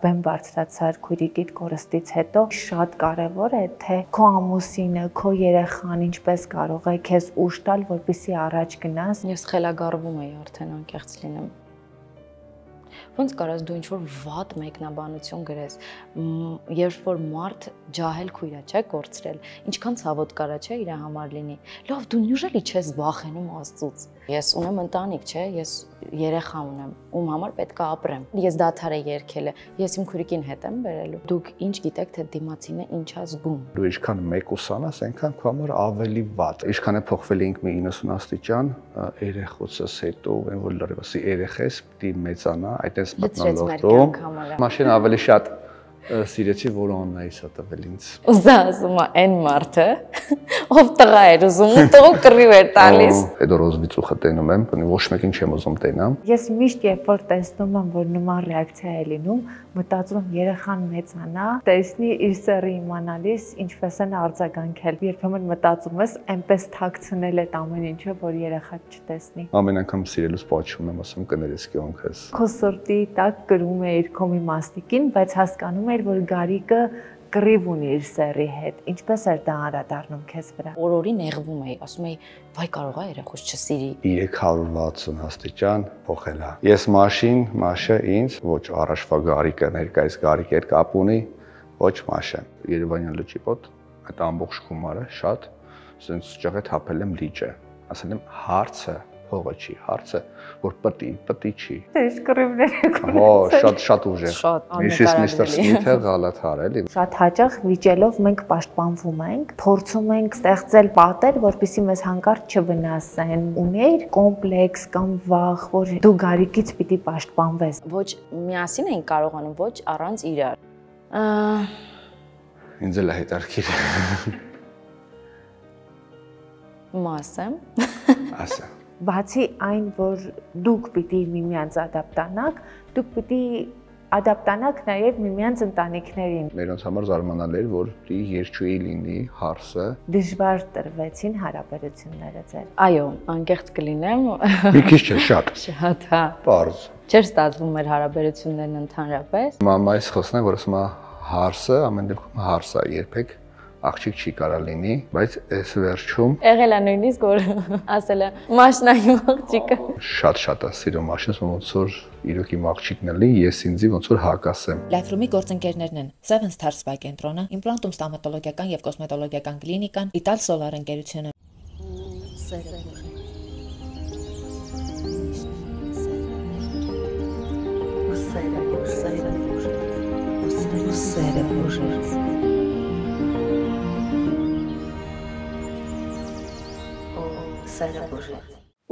բեմ բարձրացար քույրիկիդ կորստից հետո շատ կարևոր է թե քո ամուսինը, քո երեխան ինչպես կարող է քեզ ուժ տալ, որպեսզի առաջ գնաս։ Ես խելագարվում էի արդեն անկեղծ լինեմ։ Ոնց կարաս դու ինչ-որ վատ մեկնաբանություն գրես, երբ որ մարդ ջահել քույր է, չէ, կորցրել, ինչքան ցավոտ կարա, չէ, իր համար լինի։ Լավ, դու նյուժելի չես վախենում Աստծուց։ Ես ունեմ ընտանիք, չէ, ես երեխա ունեմ, ում համար պետք է ապրեմ։ Ես դադար եմ եկել, ես իմ քույրիկին հետ եմ բերելու։ Դուք ինչ գիտեք, թե դիմացինը ինչ է զգում։ Դու ինչքան մեկ ուսանաս, այնքան քո համար ավելի վատ։ Ինչքան է փոխվել ինք մի 90 աստիճան, երեխոցս հետո, այն որ լրիվսի երեխես պիտի մեծանա, այդպես մտնոլորտում։ Մաշին ավելի շատ սիրեցի, որ Աննայի սա տվել ինձ։ Ուզա ասում է այն մարդը, ով տղա էր ուզում, տղու կռիվ էր տալիս։ Հետո ռոզվիծուխը տենում եմ, ոչ մեկին չեմ ուզում տենամ։ Ես միշտ երբ որ տեսնում եմ, որ նման ռեակցիա է լինում, մտածում եմ երեխան մեծանա, տեսնի իր սեռը իմանալիս ինչպես են արձագանքել։ Երբեմն մտածում ես, այնպես թաքցնել այդ ամեն ինչը, որ երեխան չտեսնի։ Ամեն անգամ սիրելուց պատշում եմ, ասում կներես կյանքս։ Քո սրտի տակ կրում է իր քո մի մասնիկին, բայց հասկանում էր, որ Գարիկը կռիվ ունի իր սեռի հետ։ Ինչպես էր դա անդրադառնում քեզ վրա։ Օրորի նեղվում էի, ասում էի, վայ կարող է երեխուս չսիրի։ 360 աստիճան փոխել է։ Ես Մաշը ինձ ոչ առաջվա Գարիկը, ներկայիս Գարիկ էր կապ ունի, ոչ Մաշը։ Երևանյան լճի մոտ այդ ամբողջ խումարը շատ ասենց ճղետ հապել եմ լիճը։ Ասել եմ հարցը փողը չի, հարցը որ պտի չի։ Ինչ կռիվներ եք ունեցել։ Հո, շատ ուժեղ։ Շատ Միսիս Միսթր Սմիթը Գալաթար էլի։ Շատ հաճախ վիճելով մենք պաշտպանվում ենք, փորձում ենք ստեղծել պատեր, որպեսզի մեզ հանկարծ չվնասեն։ Ուներ կոմպլեքս կամ վախ, որ դու Գարիկից պիտի պաշտպանվես։ Ոչ միասին ենք կարողանում, ոչ առանց իրար։ Ինձ էլ է հետարքիր։ Մասեմ։ Ասա։ Բացի այն, որ դուք պիտի միմյանց ադապտանաք, դուք պիտի ադապտանաք նաև միմյանց ընտանիքներին։ Մերոնց համար զարմանալի էր, որ պիտի երջուի լինի հարսը։ Դժվար տրվեցին հարաբերությունները ձեր։ Այո, անկեղծ կլինեմ։ Մի քիչ չէ, շատ։ Շատ, հա։ Պարզ։ Չէր ստացվում մեր հարաբերություններն ընդհանրապես։ Մամայից խոսնեմ, որ ասում է հարսը, ամեն դեպքում հարս է, երբեք աղջիկ չի կարա լինի, բայց այս վերջում Եղել է նույնիսկ որ ասել է մաշնային աղջիկը։ Շատ է սիրում մաշինս, ոնց որ իրոք իմ աղջիկն է լինի, ես ինձի ոնց որ հակասեմ։ Լայֆրումի գործընկերներն են Seven Star Spa կենտրոնը, Implantum ստոմատոլոգիական եւ կոսմետոլոգիական կլինիկան, Ital Solar ընկերությունը։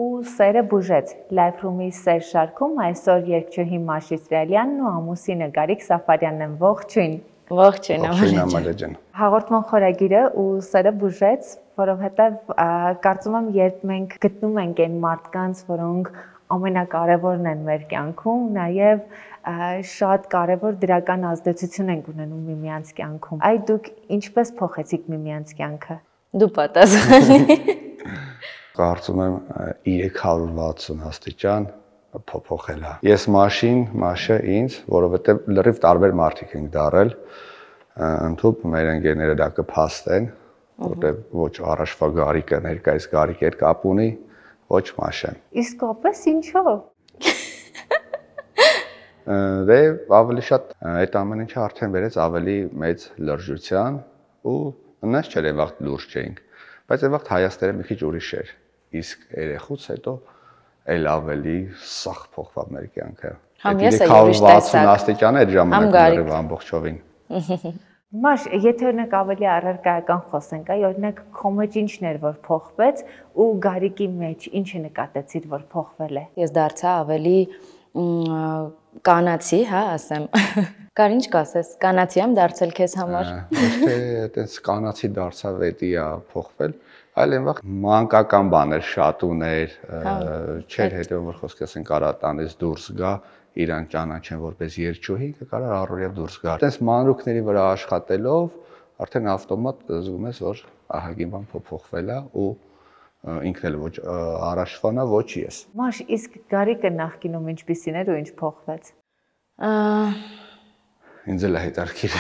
Ու սերը բուժեց Լայֆրումի սեր շարքում այսօր երգչուհի Մաշի Սրալյանն ու ամուսինը Գարիկ Սաֆարյանն են ողջույն։ Ողջույն Ամալեջան։ Հաղորդման խորագիրը ու սերը բուժեց, որովհետև կարծում եմ երբ մենք գտնում ենք այն մարդկանց, որոնք ամենակարևորն են մեր կյանքում, նաև շատ կարևոր դրական ազդեցություն են ունենում միմյանց կյանքում։ Այ դուք ինչպես փոխեցիք միմյանց կյանքը։ Դու պատասխանի։ Կարծում եմ 360 աստիճան փոփոխել է։ Ես Մաշը ինձ, որովհետև լրիվ տարբեր մարդիկ ենք դարել, ընդհանուր մեր ընկերները դա կփաստեն, որտեղ ոչ առաջվա Գարիկը, ներկայիս Գարիկ էր կապ ունի, ոչ Մաշը։ Իսկապես ինչո՞վ։ Դե ավելի շատ այդ ամեն ինչը արդեն վերեց ավելի մեծ լրջության ու նույնպես չէր այն վաղ լուրջ չէինք, բայց այն վաղ Հայաստանը մի քիչ ուրիշ էր, իսկ երեխուց հետո էլ ավելի սախ փոխվավ մեր կյանքը։ Համ ես ուրիշ տեսակ։ 360 աստիճան էր ժամանակները ամբողջովին։ Մաշ, եթե օրինակ ավելի առարկայական խոսենք, այ օրինակ քո մեջ ինչն էր որ փոխվեց ու Գարիկի մեջ ինչը նկատեցիր որ փոխվել է։ Ես դարձա ավելի կանացի, հա, ասեմ։ Կար ինչ կասես, կանացի եմ դարձել քեզ համար։ Ոչ թե այտենց կանացի դարձավ էդի է փոխվել, այլ այն վաղ մանկական բաներ շատ ուներ, չէր հետո որ խոսք ասենք արա տանից դուրս գա, իրան ճանաչեն որպես երջուհի, կարա առօրյա դուրս գա։ Այտենց մանրուքների վրա աշխատելով արդեն ավտոմատ զգում ես որ ահագին բան փոխվել է ու ինքն էլ ոչ առաջվանա ոչ ես։ Մաշ, իսկ Գարիկը նախկինում ինչպիսին էր ու ինչ փոխվեց։ Ինձ էլ է հետաքրքիր։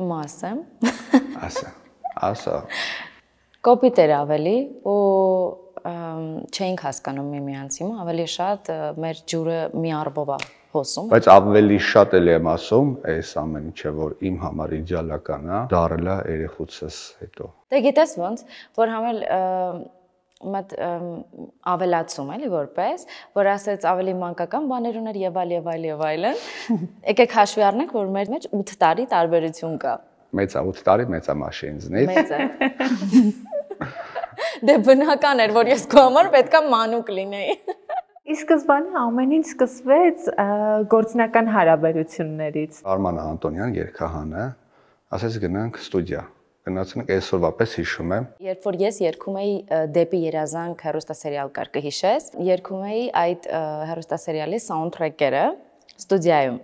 Մասեմ։ Ասա։ Կոպիտ էր ավելի ու չէինք հասկանում միմյանց հիմա, ավելի շատ մեր ջուրը մի առբով է հոսում։ Բայց ավելի շատ էլ եմ ասում, այս ամեն ինչը, որ իմ համար իդեալական է, դարել է երեխուցս հետո։ Դե գիտես ոնց, որ համել մտ ավելացում էլի որպես, որ ասեց ավելի մանկական բաներ ուներ եւ այլն։ Եկեք հաշվի առնենք, որ մեր մեջ 8 տարի տարբերություն կա։ Մեծ է 8 տարի, մեծ է Մաշի ինձնից։ Մեծ է։ Դե բնական էր, որ ես քո համար պետքա մանուկ լինեի։ Իսկ սկզբանե ամեն ինչ սկսվեց գործնական հարաբերություններից։ Արման Անտոնյան երգահանը ասեց գնանք ստուդիա։ Գնացինք այսօրվա պես հիշում եմ։ Երբ որ ես երգում էի Դեպի երազանք հեռուստասերիալ կար կհիշես, երգում էի այդ հեռուստասերիալի սաունդթրեքերը ստուդիայում։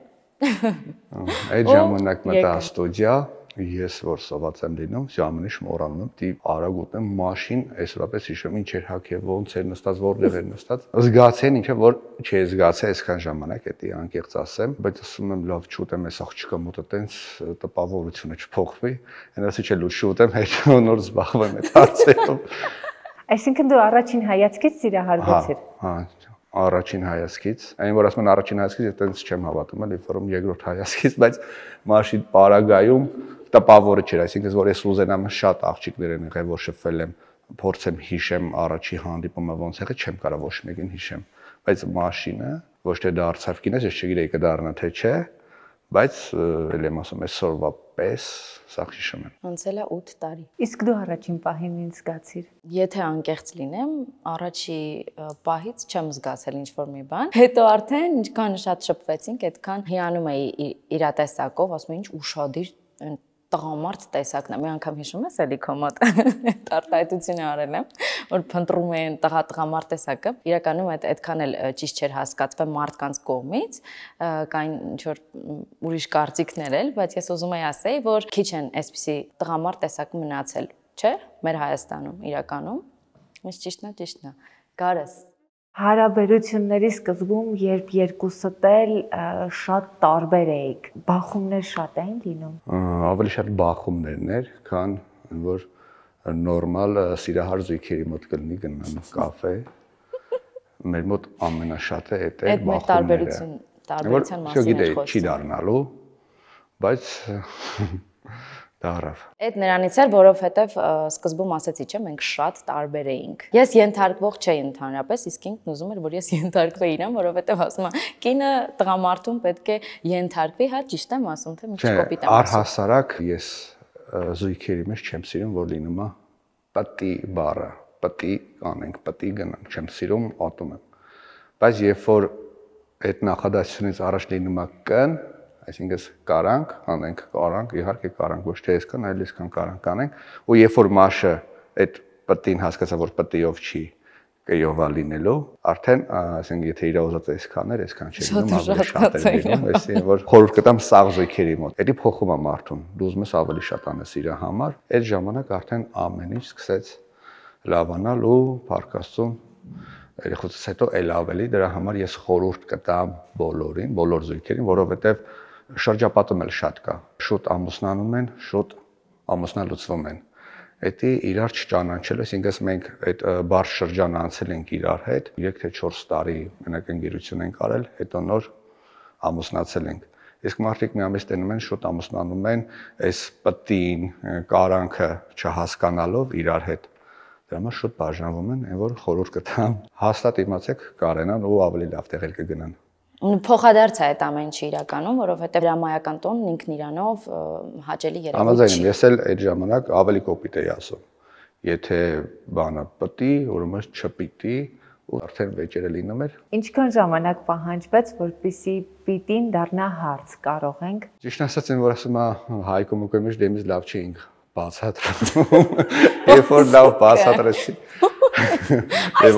Այդ ժամանակ մտա ստուդիա, ես որ սոված եմ լինում, ժամանիշ մոռանում եմ, դի արագ ուտեմ մաշին, այսօրվա պես հիշում ինչ էր հագել, ոնց էր նստած, որտեղ էր նստած։ Զգացեն ինչը որ չի զգացել այսքան ժամանակ, դա անկեղծ ասեմ, բայց ասում եմ լավ չուտեմ, այս աղջիկը մոտը տենց տպավորությունը չփոխվի, հենասի չէ լույս շուտեմ, հետո նոր զբաղվեմ այդ հարցերով։ Այսինքն դու առաջին հայացքից սիրահարվեցիր։ Հա, առաջին հայացքից, այն որ ասում են առաջին հայացքից, ես տենց չեմ հավատում, էլի ֆորում երկրորդ հայացքից, բայց մաշի պարագայում տպավորը չէր, այսինքն որ ես ուզենամ շատ աղջիկներ են եղել, որ շփվել եմ, փորձեմ հիշեմ առաջի հանդիպումը ոնց եղել, չեմ կարող ոչ մեկին հիշեմ, բայց մաշինը ոչ թե դարձավ կինս, ես չգիտեի կդառնա թե չէ, բայց էլ եմ ասում այսօրվա պես սա հիշում եմ։ Անցել է 8 տարի։ Իսկ դու առաջին պահին ինչ զգացիր։ Եթե անկեղծ լինեմ, առաջի պահից չեմ զգացել ինչ-որ մի բան։ Հետո արդեն ինչքան շատ շփվեցինք, այդքան հիանում էի իր տեսակով, ասում եմ ինչ ուշադիր տղամարդ տեսակն է։ Մի անգամ հիշում ես էլի քո մոտ արտահայտությունը արել եմ, որ փնտրում են տղամարդ տեսակը։ Իրականում այդքան էլ ճիշտ չէր հասկացվել մարդկանց կողմից, կային ինչ-որ ուրիշ կարծիքներ էլ, բայց ես ուզում եի ասեի, որ քիչ են այսպիսի տղամարդ տեսակ մնացել, չէ՞, մեր Հայաստանում իրականում։ Ինչ ճիշտն է։ Գարես Հարաբերությունների սկզբում, երբ երկուսդ էլ շատ տարբեր էիք, բախումներ շատ էին լինում։ Ավելի շատ բախումներն էր, քան որ նորմալ սիրահար զույգերի մոտ կլինի գնան կաֆե։ Մեր մոտ ամենաշատը այդ է բախումները։ Տարբերության մասին է խոսքը։ Չի դառնալու, բայց դարավ։ Այդ նրանից էր, որովհետև սկզբում ասեցի, չէ, մենք շատ տարբեր էինք։ Ես ենթարկվող չէի ընդհանրապես, իսկ ինքն ուզում էր, որ ես ենթարկվեի իրան, որովհետև ասում եմ, կինը տղամարդուն պետք է ենթարկվի, հա, ճիշտ եմ ասում, թե մի քիչ կոպիտ եմ ասում։ Առհասարակ ես զույգերի մեջ չեմ սիրում, որ լինում է պտի բառը, պտի կանենք, պտի գնանք, չեմ սիրում, ատում եմ։ Բայց երբ որ այդ նախադասությունից առաջ լինում է կն, այսինքն կարանք, անենք, կարանք, իհարկե կարանք, ոչ թե այսքան, այլ այսքան կարանք անենք, ու երբ որ մաշը այդ պտին հասկացա, որ պտիով չի, կյովա լինելու, արդեն, այսինքն եթե իր ուզած այսքան էր, այսքան չի լինում, ավելի շատ էր լինում, այսինքն որ խորհուրդ կտամ սաղ զույգերի մոտ։ Դա փոխում է մարդուն, դու ուզում ես ավելի շատ անես իր համար, այդ ժամանակ արդեն ամեն ինչ սկսեց լավանալ ու փառքաստուն երեխուց հետո էլ ավելի դրա համար ես խորհուրդ կտամ բոլորին, բոլոր զույգերին, որովհետև շրջապատում էլ շատ կա։ Շուտ ամուսնանում են, շուտ ամուսնալուծվում են։ Դա իրար չճանաչել, այսինքն մենք այդ բարդ շրջան անցել ենք իրար հետ, 3 թե 4 տարի մենակ ընկերություն ենք արել, հետո նոր ամուսնացել ենք։ Իսկ մարդիկ մի ամիս տենում են, շուտ ամուսնանում են, այս պտին, կարանքը չհասկանալով իրար հետ։ Դրա համար շուտ բաժանվում են, այն որ խորհուրդ կտամ, հաստատ իմացեք կարենան ու ավելի լավ տեղեր կգնան։ Փոխադարձ է այդ ամեն ինչը իրականում, որովհետև հրամայական տոնն ինքն իրանով հաճելի երևույթ չի։ Համաձայն եմ, ես էլ այդ ժամանակ ավելի կոպիտ էի ասում։ Եթե բանը պտի, ուրեմն չպիտի, ու արդեն վեճերը լինում էր։ Ինչքան ժամանակ պահանջվեց, որպեսզի պիտին դառնա հարց, կարող ենք։ Ճիշտ ասած, այն որ ասում է Հայկո Մկոմիչ դեմից լավ չէինք բացատրում։ Երբ որ լավ բացատրեցի։ Դե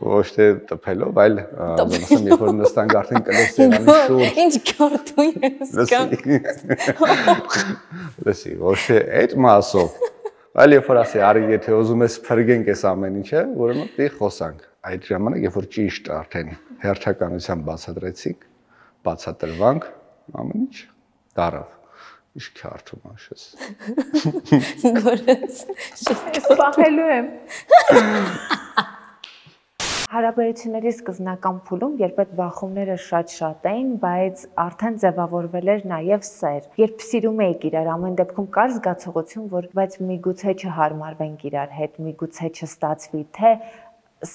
ոչ թե տփելով, այլ ասեմ, երբ որ նստանք արդեն կլոր սեղանի շուրջ։ Ինչ քարտուն ես կամ։ Լսի, ոչ թե այդ մասով, այլ երբ որ ասի, արի եթե ուզում ես փրկենք այս ամեն ինչը, ուրեմն պիտի խոսանք։ Այդ ժամանակ, երբ որ ճիշտ արդեն հերթականությամբ բացատրեցինք, բացատրվանք, ամեն ինչ դարավ։ Ինչ քարտում աշես։ Գորես։ Սպահելու եմ։ Հարաբերությունների սկզբնական փուլում, երբ այդ բախումները շատ էին, բայց արդեն ձևավորվել էր նաև սեր։ Երբ սիրում էիք իրար, ամեն դեպքում կար զգացողություն, որ բայց միգուցե չհարմարվենք իրար հետ, միգուցե չստացվի, թե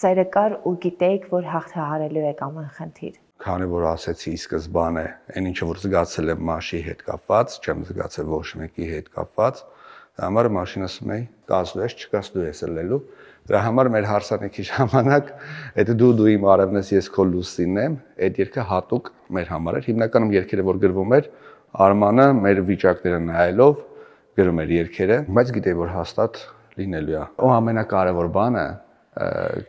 սերը կար ու գիտեիք, որ հաղթահարելու եք ամեն խնդիր։ Քանի որ ասեցի սկզբանե, այն ինչը որ զգացել եմ Մաշի հետ կապված, չեմ զգացել ոչ մեկի հետ կապված, դա համար Մաշին ասում էի, կազդու ես, չկազդու ես ելնելու։ Դրա համար մեր հարսանեկի ժամանակ, այդ դու իմ արևն ես, ես քո լուսինն եմ, այդ երգը հատուկ մեր համար էր։ Հիմնականում երգերը որ գրվում էր, Արմանը մեր վիճակները նայելով գրում էր երգերը, բայց գիտեի որ հաստատ լինելու է։ Ու ամենակարևոր բանը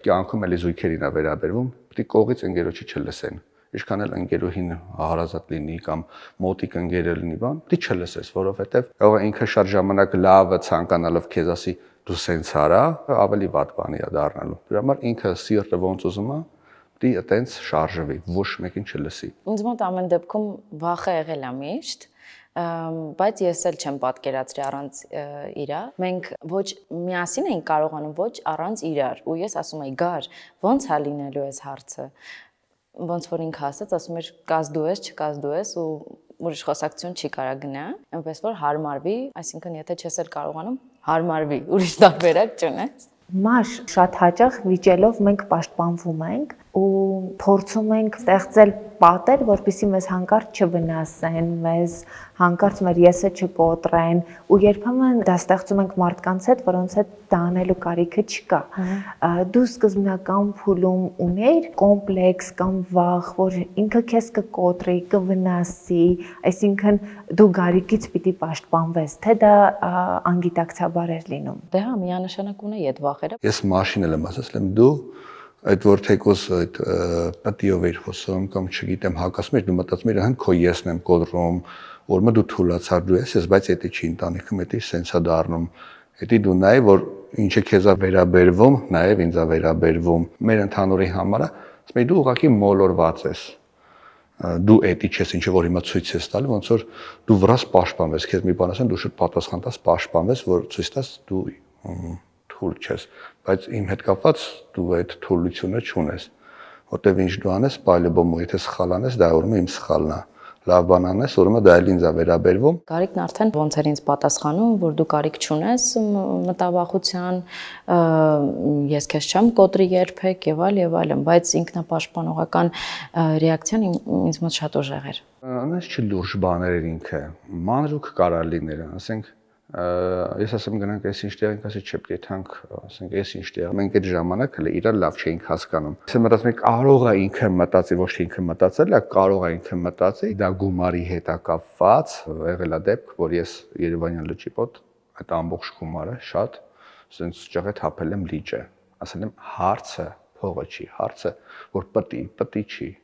կյանքում էլի զույգերին է վերաբերվում, պետք է կողից ընկերոջի չլսեն։ Ինչքան էլ ընկերուհին հարազատ լինի կամ մոտիկ ընկերը լինի, բան, պետք է չլսես, որովհետև կարող է ինքը շատ ժամանակ լավը ցանկանալով քեզ ասի դու սենց արա, ավելի վատ բանի է դառնալու։ Դրա համար ինքը սիրտը ոնց ուզում է, պետք է այտենց շարժվի, ոչ մեկին չլսի։ Ինձ մոտ ամեն դեպքում վախը եղել է միշտ, բայց ես էլ չեմ պատկերացրի առանց իրա։ Մենք ոչ միասին ենք կարողանում, ոչ առանց իրար։ Ու ես ասում եի՝ «Գար, ոնց է լինելու այս հարցը»։ Ոնց որ ինքը ասաց, ասում էր կազդու ես, չկազդու ես ու ուրիշ խոսակցություն չի կարա գնա, այնպես որ հարմարվի, այսինքն եթե չես էլ կարողանում, հարմարվի, ուրիշ տարբերակ չունես։ Մաշ շատ հաճախ վիճելով մենք պաշտպանվում ենք ու փորձում ենք ստեղծել պատեր, որպեսզի մեզ հանկարծ չվնասեն, մեզ հանկարծ մեր եսը չկոտրեն, ու երբեմն դա ստեղծում ենք մարդկանց հետ, որոնց հետ դա անելու կարիքը չկա։ Դու սկզբնական փուլում ունեիր կոմպլեքս կամ վախ, որ ինքը քեզ կկոտրի, կվնասի, այսինքն դու գարիկից պիտի պաշտպանվես, թե դա անգիտակցաբար էր լինում։ Դե հա, միանշանակ ունեի այդ վախերը։ Ես Մաշին էլ եմ ասել, դու այդ որ թեկոս այդ պատիով էր խոսում կամ չգիտեմ հակասում էր, դու մտածում ես հենց քո եսն եմ կոտրում, որ դու թուլացար դու ես, բայց դա չի ընտանիքում, դա սենսա դառնում։ Դա դու նայ որ ինչը քեզա վերաբերվում, նաև ինձա վերաբերվում։ Մեր ընդհանուրի համար ասում եմ դու ուղղակի մոլորված ես։ Դու էդի չես ինչը որ հիմա ցույց ես տալու, ոնց որ դու վրաս պաշտպանվես, քեզ մի բան ասեն, դու շուտ պատասխան տաս, պաշտպանվես, որ ցույց տաս դու թույլ չես, բայց իմ հետ կապված դու այդ թույլությունը չունես, որտեվ ինչ դու անես, պայլեբոմ եթե սխալ անես, դա ուրեմն իմ սխալն է, լավ բան անես, ուրեմն դա էլ ինձ է վերաբերվում։ Կարիքն արդեն ոնց էր ինձ պատասխանում, որ դու կարիք չունես մտավախության, ես քեզ չեմ կոտրի երբեք եւ այլն, բայց ինքնապաշտպանողական ռեակցիան ինձ մոտ շատ ուժեղ էր։ Անես չլուրջ բաներ էր ինքը, մանրուք կարա լիներ, ասենք ես ասեմ գնանք այս ինչ տեղ, ինքը ասի չէ, պետք է թանք, ասենք այս ինչ տեղ։ Մենք այդ ժամանակ հələ իրար լավ չէինք հասկանում։ Ասեմ մտածում եք կարող է ինքը մտածի, ոչ թե ինքը մտածել է, կարող է ինքը մտածի, դա գումարի հետ է կապված, եղել է դեպք, որ ես Երևանյան լճի մոտ այդ ամբողջ գումարը շատ ասենց ճղետ հապել եմ լիճը։ Ասել եմ հարցը փողը չի, հարցը որ պտի չի։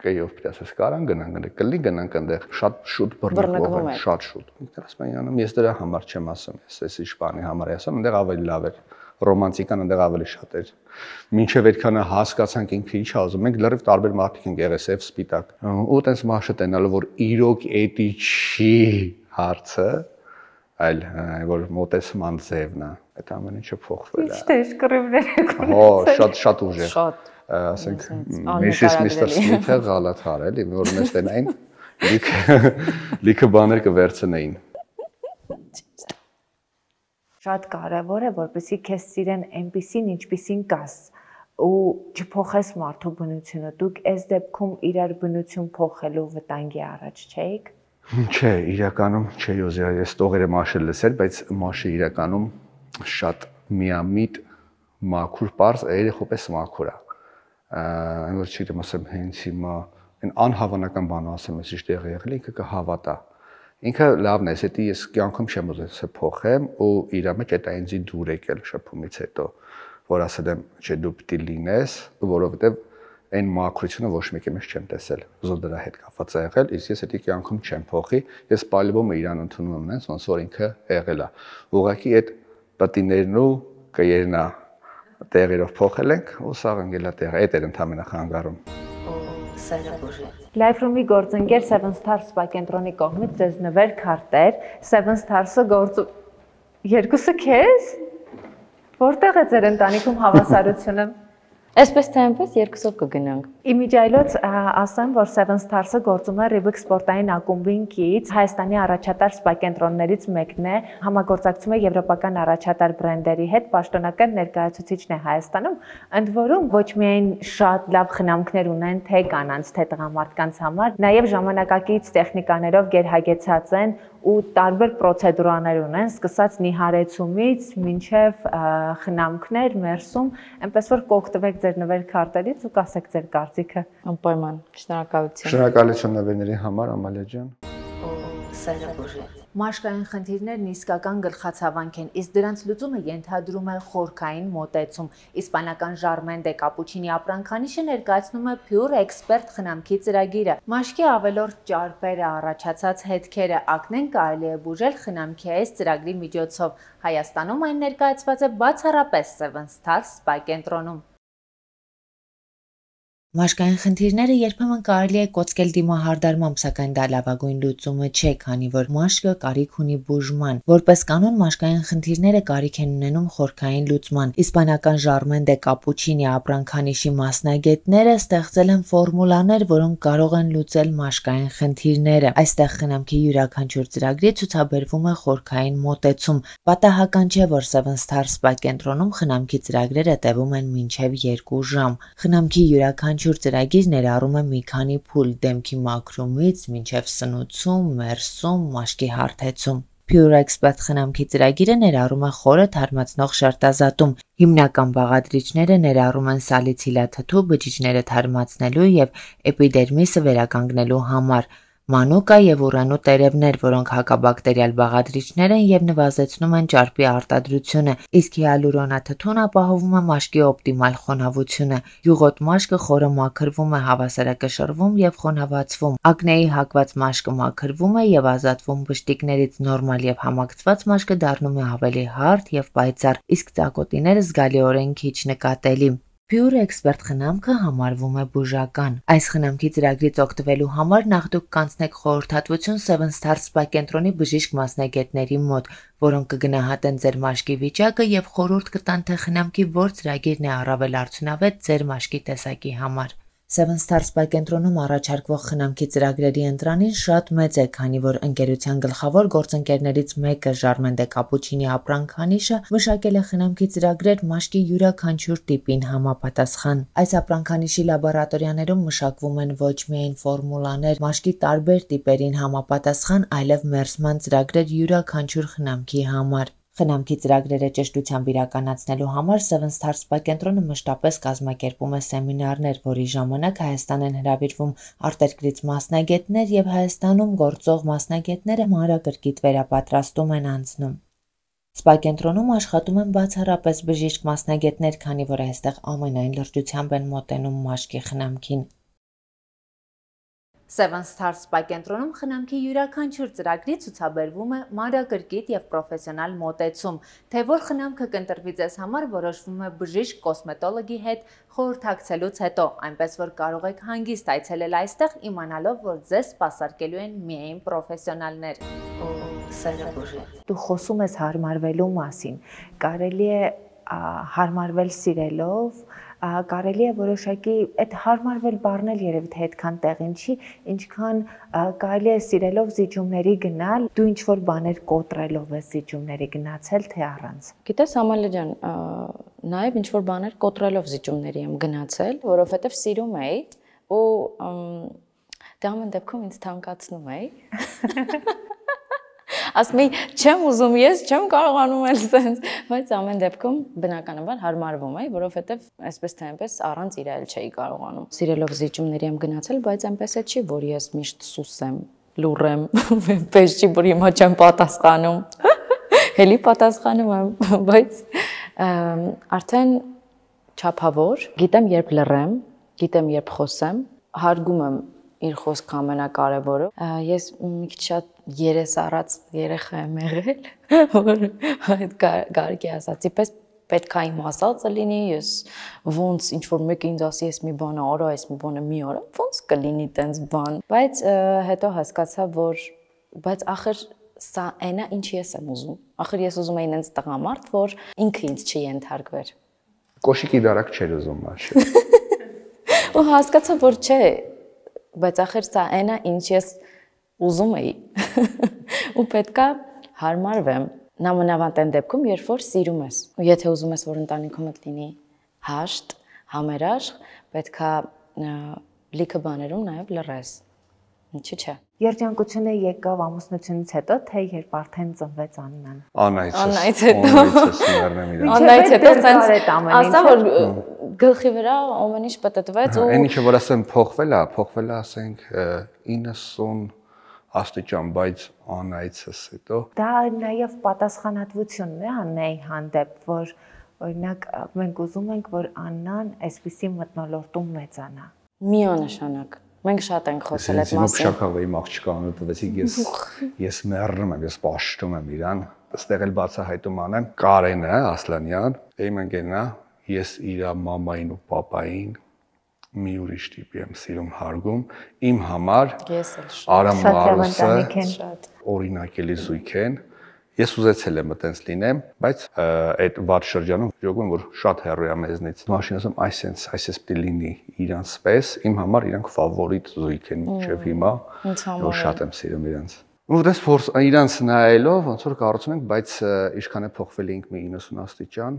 Կայով պետք է ասես կարան գնանք, կլի գնանք այնտեղ շատ շուտ բռնկվող են, շատ շուտ։ Ինքն ասում եմ, անում ես դրա համար չեմ ասում, ես ինչ բանի համար եմ ասում, այնտեղ ավելի լավ էր, ռոմանտիկան այնտեղ ավելի շատ էր։ Մինչև այդքանը հասկացանք ինքը ինչ է ուզում, մենք լրիվ տարբեր մարդիկ ենք եղել, սև սպիտակ։ Ու տենց մաշը տենալով որ իրոք էդի չի հարցը, այլ որ մոտեցման ձևն է, այդ ամեն ինչը փոխվել է։ Ճիշտ է, կռիվներ եք ունեցել։ Հո, շատ ուժեղ։ Շատ ասենք Միսիս Միսթր Սմիթը գալատ հարել, որ մեզ տենային լիքը բաներ կվերցնեին։ Շատ կարևոր է, որպեսզի քեզ սիրեն այնպիսին, ինչպիսին կաս, ու չփոխես մարդու բնությունը։ Դուք այս դեպքում իրար բնություն փոխելու վտանգի առաջ չէիք։ Չէ, իրականում չէ, ես տողերը մաշել լսել, բայց մաշը իրականում շատ միամիտ մաքուր պարզ երեխու պես մաքուր է։ Այն որ չգիտեմ ասեմ հենց հիմա այն անհավանական բան ասեմ, ես ինչ տեղ եղել ինքը կհավատա։ Ինքը լավն է, եթե ես կյանքում չեմ ուզել փոխեմ ու իր մեջ այդ այնձի դուր եկել շփումից հետո, որ ասել եմ, չէ դու պիտի լինես, որովհետև այն մաքրությունը ոչ մեկի մեջ չեմ տեսել։ Ուզում դրա հետ կապված է եղել, իսկ ես դա կյանքում չեմ փոխի, ես պալիբոմը իրան ընդունում եմ նենց, ոնց որ ինքը եղել է։ Ուղղակի այդ պատիներն ու կերն է տեղերով փոխել ենք ու սաղ ընկելա տեղը, այդ էր ընդամենը խանգարում։ սերը բուժեց։ Life-room-ի գործընկեր Seven Stars Spa կենտրոնի կողմից ձեզ նվեր քարտեր, Seven Stars-ը երկուսը քեզ։ Որտեղ է ձեր ընտանիքում հավասարությունը։ Այսպես թե այնպես երկուսով կգնանք։ Իմիջայլոց ասեմ, որ Seven Stars-ը գործում է Reebok սպորտային ակումբին կից, Հայաստանի առաջատար սպա կենտրոններից մեկն է, համագործակցում է եվրոպական առաջատար բրենդերի հետ, պաշտոնական ներկայացուցիչն է Հայաստանում, ընդ որում ոչ միայն շատ լավ խնամքներ ունեն թե կանանց, թե տղամարդկանց համար, նաև ժամանակակից տեխնիկաներով գերհագեցած են ու տարբեր պրոցեդուրաներ ունեն, սկսած նիհարեցումից մինչև խնամքներ, մերսում, այնպես որ կօգտվեք ձեր նվեր քարտերից ու կասեք ձեր կարծիքը։ Անպայման, շնորհակալություն։ Շնորհակալություն նվերների համար, Ամալիա ջան։ Սերը բուժեց։ Մաշկային խնդիրներն իսկական գլխացավանք են, իսկ դրանց լուծումը ենթադրում է խորքային մոտեցում։ Իսպանական Ժարմեն դե Կապուչինի ապրանքանիշը ներկայացնում է Pure Expert խնամքի ծրագիրը։ Մաշկի ավելորդ ճարպերը, առաջացած հետքերը, ակնեն կարելի է բուժել խնամքի այս ծրագրի միջոցով։ Հայաստանում այն ներկայացված է բացառապես Seven Stars Spa կենտրոնում։ Մաշկային խնդիրները երբեմն կարելի է կոծկել դիմահարդարմամբ, սակայն դա լավագույն լուծումը չէ, քանի որ մաշկը կարիք ունի բուժման։ Որպես կանոն, մաշկային խնդիրները կարիք են ունենում խորքային լուծման։ Իսպանական Ժարմեն դե Կապուչինի ապրանքանիշի մասնագետները ստեղծել են ֆորմուլաներ, որոնք կարող են լուծել մաշկային խնդիրները։ Այստեղ խնամքի յուրաքանչյուր ծրագրի ցուցաբերվում է խորքային մոտեցում։ Պատահական չէ, որ Seven Stars Spa կենտրոնում խնամքի ծրագրերը տևում են մինչև 2 ժամ։ Խնամքի յուրաքանչյուր ծրագիր ներառում է մի քանի փուլ՝ դեմքի մաքրումից մինչև սնուցում, մերսում, մաշկի հարթեցում։ Pure Expert խնամքի ծրագիրը ներառում է խորը թարմացնող շերտազատում։ Հիմնական բաղադրիչները ներառում են սալիցիլաթթու բջիջները թարմացնելու եւ էպիդերմիսը վերականգնելու համար, մանուկա եւ ուրանու տերևներ, որոնք հակաբակտերիալ բաղադրիչներ են եւ նվազեցնում են ճարպի արտադրությունը, իսկ հիալուրոնաթթուն ապահովում է մաշկի օպտիմալ խոնավությունը։ Յուղոտ մաշկը խորը մաքրվում է, հավասարակշռվում եւ խոնավացվում։ Ակնեի հակված մաշկը մաքրվում է եւ ազատվում բշտիկներից, նորմալ եւ համակցված մաշկը դառնում է ավելի հարթ եւ պայծառ, իսկ ծակոտիները զգալիորեն քիչ նկատելի։ Pure Expert խնամքը համարվում է բուժական։ Այս խնամքի ծրագրից օգտվելու համար նախ դուք կանցնեք խորհրդատվություն Seven Stars Spa կենտրոնի բժիշկ մասնագետների մոտ, որոնք կգնահատեն ձեր մաշկի վիճակը եւ խորհուրդ կտան, թե խնամքի որ ծրագիրն է առավել արդյունավետ ձեր մաշկի տեսակի համար։ Seven Stars Spa կենտրոնում առաջարկվող խնամքի ծրագրերի ընտրանին շատ մեծ է, քանի որ ընկերության գլխավոր գործընկերներից մեկը Ժարմեն դե Կապուչինի ապրանքանիշը մշակել է խնամքի ծրագրեր մաշկի յուրաքանչյուր տիպին համապատասխան։ Այս ապրանքանիշի լաբորատորիաներում մշակվում են ոչ միայն ֆորմուլաներ մաշկի տարբեր տիպերին համապատասխան, այլև մերսման ծրագրեր յուրաքանչյուր խնամքի համար։ Խնամքի ծրագրերը ճշտությամբ իրականացնելու համար Seven Stars Spa կենտրոնը մշտապես կազմակերպում է սեմինարներ, որի ժամանակ Հայաստան են հրավիրվում արտերկրից մասնագետներ եւ Հայաստանում գործող մասնագետները մանրակրկիտ վերապատրաստում են անցնում։ Սպա կենտրոնում աշխատում են բացառապես բժիշկ մասնագետներ, քանի որ այստեղ ամենայն լրջությամբ են մոտենում մաշկի խնամքին։ Seven Stars Spa կենտրոնում խնամքի յուրաքանչյուր ծրագրի ցուցաբերվում է մանրակրկիտ եւ պրոֆեսիոնալ մոտեցում, թե որ խնամքը կընտրվի ձեզ համար որոշվում է բժիշկ կոսմետոլոգի հետ խորհրդակցելուց հետո, այնպես որ կարող եք հանգիստ այցելել այստեղ իմանալով, որ ձեզ սպասարկելու են միայն պրոֆեսիոնալներ։ Սերը բուժեց։ Դու խոսում ես հարմարվելու մասին, կարելի է հարմարվել սիրելով, կարելի է որոշակի այդ հարմարվել բառն էլ երևի թե այդքան տեղին չի, ինչքան կարելի է սիրելով զիջումների գնալ, դու ինչ որ բաներ կոտրելով ես զիջումների գնացել, թե առանց։ Գիտես Ամալիա ջան, նաև ինչ որ բաներ կոտրելով զիջումների եմ գնացել, որովհետև սիրում էի ու դա ամեն դեպքում ինձ թանկացնում էի։ Ասում էի, չեմ ուզում ես, չեմ կարողանում էլ սենց, բայց ամեն դեպքում բնականաբար հարմարվում էի, որովհետև այսպես թե այնպես առանց իրել չէի կարողանում։ Սիրելով զիջումների եմ գնացել, բայց այնպես է չի, որ ես միշտ սուս եմ, լուռ եմ, պես չի, որ հիմա չեմ պատասխանում։ Հելի պատասխանում եմ, բայց արդեն չափավոր, գիտեմ երբ լռեմ, գիտեմ երբ խոսեմ, հարգում եմ իր խոսքը ամենակարևորը։ Ես մի քիչ շատ երես առած երեխա եմ եղել, որ այդ կարիքի ասացի, պետք է իմ ասածը լինի, ես ոնց ինչ որ մեկը ինձ ասի, ես մի բան արա, ես մի բանը մի արա, ոնց կլինի տենց բան։ Բայց հետո հասկացա, որ բայց ախր սա այնա ինչ ես եմ ուզում։ Ախր ես ուզում եի ինձ տղամարդ, որ ինքը ինձ չի ենթարկվեր։ Կոշիկի դարակ չէր ուզում մաշը։ Ու հասկացա, որ չէ, բայց ախր սա այնա ինչ ես ուզում էի։ Ու պետքա հարմարվեմ։ Նամանավանդ այն դեպքում, երբ որ սիրում ես։ Ու եթե ուզում ես, որ ընտանիքումդ լինի հաշտ, համերաշխ, պետքա լիքը բաներում նաև լռես։ Ինչի՞ չէ։ Երջանկությունը եկավ ամուսնությունից հետո, թե երբ արդեն ծնվեց Աննան։ Անայից հետո։ Անայից հետո սենց ասա, որ գլխի վրա ամեն ինչ պտտվեց ու այն ինչը որ ասեմ փոխվել է, ասենք 90 աստիճան, բայց Անայիցս հետո դա նաև պատասխանատվությունն է Աննայի հանդեպ, որ օրինակ մենք ուզում ենք, որ Աննան այսպիսի մթնոլորտում մեծանա։ Միանշանակ։ Մենք շատ ենք խոսել այդ մասին։ Շաքավեի աղջկանը տվեցիք, ես մեռնում եմ, ես պաշտում եմ իրան, այստեղ էլ բացահայտում անեմ Կարենը Ասլանյան, իմ ընկերն է, ես իր մամային ու պապային մի ուրիշ տիպի եմ սիրում հարգում, իմ համար Արամ Մարուսը օրինակելի զույգ են, ես ուզեցել եմ այտենց լինեմ, բայց այդ վատ շրջանում յոգում որ շատ հեռու է մեզնից, մաշին ասում այսպես պիտի լինի իրանց պես, իմ համար իրանք ֆավորիտ զույգ են մինչև հիմա, որ շատ եմ սիրում իրանց։ Ու դες փորձ իրանց նայելով ոնց որ կառուցում ենք, բայց ինչքան է փոխվել ենք մի 90 աստիճան,